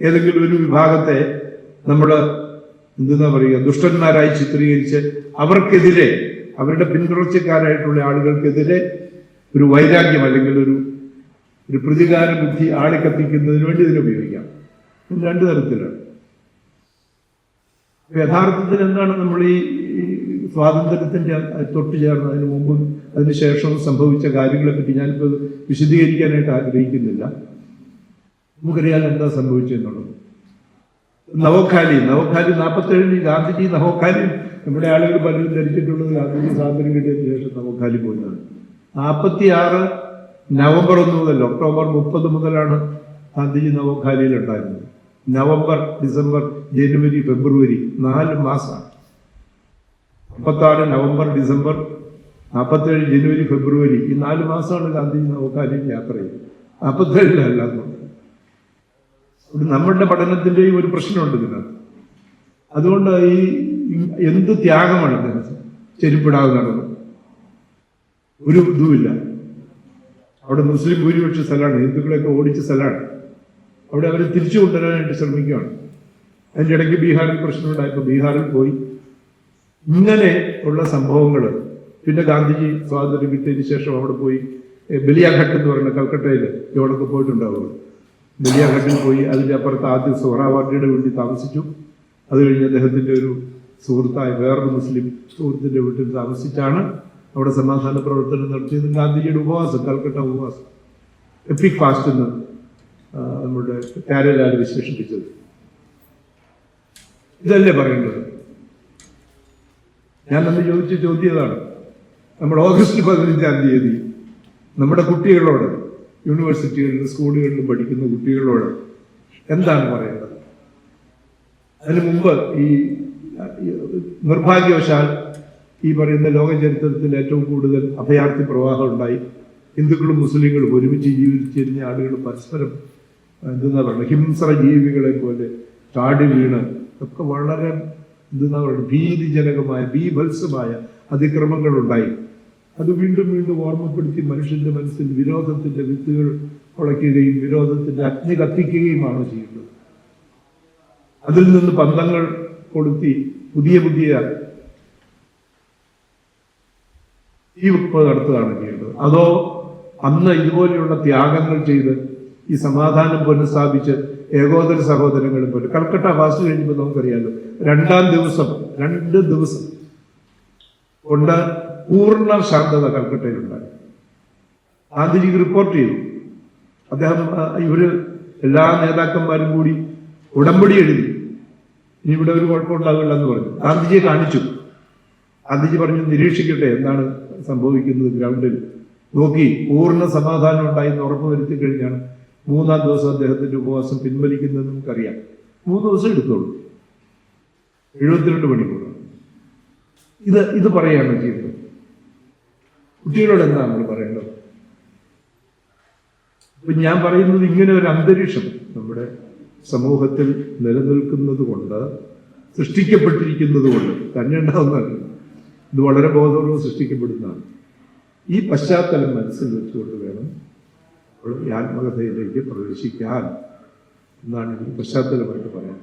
ഏതെങ്കിലും ഒരു വിഭാഗത്തെ നമ്മൾ എന്തെന്നാ പറയുക, ദുഷ്ടന്മാരായി ചിത്രീകരിച്ച് അവർക്കെതിരെ, അവരുടെ പിന്തുടർച്ചക്കാരായിട്ടുള്ള ആളുകൾക്കെതിരെ ഒരു വൈരാഗ്യം അല്ലെങ്കിൽ ഒരു പ്രതികാര ബുദ്ധി ആളിക്കത്തിക്കുന്നതിന് വേണ്ടി ഇതിനെ ഉപയോഗിക്കാം. 2 തരത്തിലാണ്. യഥാർത്ഥത്തിൽ എന്താണ് നമ്മൾ ഈ സ്വാതന്ത്ര്യത്തിന്റെ തൊട്ട് ചേർന്നതിന് മുമ്പും അതിനുശേഷവും സംഭവിച്ച കാര്യങ്ങളെ പറ്റി ഞാനിപ്പോൾ വിശദീകരിക്കാനായിട്ട് ആഗ്രഹിക്കുന്നില്ല. നമുക്കറിയാൻ എന്താ സംഭവിച്ചെന്നുള്ളത്. നവോഖാലി 47 ഗാന്ധിജി നവോഖാലി, നമ്മുടെ ആളുകൾ പലരും ധരിച്ചിട്ടുള്ളത് ഗാന്ധിജി സ്വാതന്ത്ര്യം കിട്ടിയതിനു ശേഷം നവോഖാലി പോയതാണ്. 46 നവംബർ 1 മുതൽ ഒക്ടോബർ 30 മുതലാണ് ഗാന്ധിജി നവോഖാലിയിൽ ഉണ്ടായിരുന്നത്. നവംബർ, ഡിസംബർ, ജനുവരി, ഫെബ്രുവരി 4 മാസമാണ്. 56 നവംബർ, ഡിസംബർ, 47 ജനുവരി, ഫെബ്രുവരി, ഈ 4 മാസമാണ് ഗാന്ധിജി നവോഖാലിയിൽ യാത്ര ചെയ്തത്. 47 നമ്മളുടെ പഠനത്തിന്റെയും ഒരു പ്രശ്നമുണ്ട് ഇതിനകത്ത്. അതുകൊണ്ട് ഈ എന്ത് ത്യാഗമാണ് ഇതിനകത്ത്. ചെരുപ്പിടാതെ നടന്നു, ഒരു ഇതുമില്ല. അവിടെ മുസ്ലിം ഭൂരിപക്ഷ സ്ഥലമാണ്, ഹിന്ദുക്കളെയൊക്കെ ഓടിച്ച സ്ഥലമാണ്. അവിടെ അവരെ തിരിച്ചു കൊണ്ടുവരാനായിട്ട് ശ്രമിക്കുകയാണ്. അതിൻ്റെ ഇടയ്ക്ക് ബീഹാറിൽ പ്രശ്നമുണ്ടായപ്പോൾ ബീഹാറിൽ പോയി. ഇങ്ങനെ ഉള്ള സംഭവങ്ങൾ. പിന്നെ ഗാന്ധിജി സ്വാതന്ത്ര്യം കിട്ടിയതിന് ശേഷം അവിടെ പോയി ബലിയാഘട്ട് എന്ന് പറയുന്ന കൽക്കട്ടയിൽ ഇവിടൊക്കെ പോയിട്ടുണ്ടാവുക. ബലിയാഘട്ടിൽ പോയി അതിൻ്റെ അപ്പുറത്ത് ആദ്യം സൊഹ്റാവാർഡിയുടെ വീട്ടിൽ താമസിച്ചു. അത് കഴിഞ്ഞ് അദ്ദേഹത്തിൻ്റെ ഒരു സുഹൃത്തായ വേറൊരു മുസ്ലിം സുഹൃത്തിൻ്റെ വീട്ടിൽ താമസിച്ചാണ് അവിടെ സമാധാന പ്രവർത്തനം നടത്തിയത്. ഗാന്ധിജിയുടെ ഉപവാസം, കൽക്കട്ട ഉപവാസം, എപ്പിക് ഫാസ്റ്റ് എന്ന് നമ്മുടെ കാരലാൽ വിശേഷിപ്പിച്ചത്. ഇതല്ലേ പറയേണ്ടത്? ഞാൻ അന്ന് ചോദിച്ച ചോദ്യതാണ്. നമ്മുടെ ഓഗസ്റ്റ് 15-ാം തീയതി നമ്മുടെ കുട്ടികളോട്, യൂണിവേഴ്സിറ്റികളിലും സ്കൂളുകളിലും പഠിക്കുന്ന കുട്ടികളോട് എന്താണ് പറയേണ്ടത്? അതിനു മുമ്പ് ഈ നിർഭാഗ്യവശാൽ ഈ പറയുന്ന ലോക ചരിത്രത്തിൽ ഏറ്റവും കൂടുതൽ അഭയാർത്ഥി പ്രവാഹം ഉണ്ടായി. ഹിന്ദുക്കളും മുസ്ലിങ്ങളും ഒരുമിച്ച് ജീവിച്ചിരുന്ന ആളുകൾ പരസ്പരം എന്തെന്നാ പറയുക, ഹിംസ്ര ജീവികളെ പോലെ ചാടി വീണ് ഒക്കെ വളരെ എന്തെന്നാ പറയുക, ഭീതിജനകമായ ബീഭത്സമായ അതിക്രമങ്ങൾ ഉണ്ടായി. അത് വീണ്ടും വീണ്ടും ഓർമ്മപ്പെടുത്തി മനുഷ്യന്റെ മനസ്സിൽ വിരോധത്തിന്റെ വിത്തുകൾ മുളയ്ക്കുകയും വിരോധത്തിന്റെ അഗ്നി കത്തിക്കുകയുമാണ് ചെയ്യുന്നത്. അതിൽ നിന്ന് പന്തങ്ങൾ കൊളുത്തി പുതിയ പുതിയ ഈ വെപ്പ് നടത്തുകയാണ് ചെയ്യേണ്ടത്. അതോ അന്ന് ഇതുപോലെയുള്ള ത്യാഗങ്ങൾ ചെയ്ത് ഈ സമാധാനം പുനഃസ്ഥാപിച്ച് ഏകോദര സഹോദരങ്ങളും പോലെ കൽക്കട്ട ഫാസ്റ്റ് കഴിഞ്ഞപ്പോൾ നമുക്കറിയാമല്ലോ, 2 ദിവസം കൊണ്ട് പൂർണ്ണ ശാന്തത കൽക്കട്ടയിലുണ്ടായി. ഗാന്ധിജിക്ക് റിപ്പോർട്ട് ചെയ്തു. അദ്ദേഹം ഇവര് എല്ലാ നേതാക്കന്മാരും കൂടി ഉടമ്പടി എഴുതി, ഇനി ഇവിടെ ഒരു കുഴപ്പമുണ്ടാകില്ല എന്ന് പറഞ്ഞു. ഗാന്ധിജിയെ കാണിച്ചു. ഗാന്ധിജി പറഞ്ഞു, നിരീക്ഷിക്കട്ടെ എന്താണ് സംഭവിക്കുന്നത് ഗ്രൗണ്ടിൽ നോക്കി. പൂർണ്ണ സമാധാനം ഉണ്ടായി എന്ന് ഉറപ്പ് വരുത്തി കഴിഞ്ഞാണ് 3-ാം ദിവസം അദ്ദേഹത്തിന്റെ ഉപവാസം പിൻവലിക്കുന്നത് നമുക്കറിയാം. 3 ദിവസം എടുത്തോളൂ, 72 മണിക്കൂർ. ഇത് പറയുകയാണ് ചെയ്തത്. കുട്ടികളോട് എന്താണ് നമ്മൾ പറയേണ്ടത്? ഇപ്പൊ ഞാൻ പറയുന്നത്, ഇങ്ങനെ ഒരു അന്തരീക്ഷം നമ്മുടെ സമൂഹത്തിൽ നിലനിൽക്കുന്നത് കൊണ്ട്, സൃഷ്ടിക്കപ്പെട്ടിരിക്കുന്നത് കൊണ്ട് തന്നെ ഉണ്ടാവുന്നതല്ല, ഇത് വളരെ ബോധപൂർവ്വം സൃഷ്ടിക്കപ്പെടുന്നതാണ്. ഈ പശ്ചാത്തലം മനസ്സിൽ വെച്ചുകൊണ്ട് വേണം ഈ ആത്മകഥയിലേക്ക് പ്രവേശിക്കാൻ എന്നാണ് എനിക്ക് പശ്ചാത്തലമായിട്ട് പറയാൻ.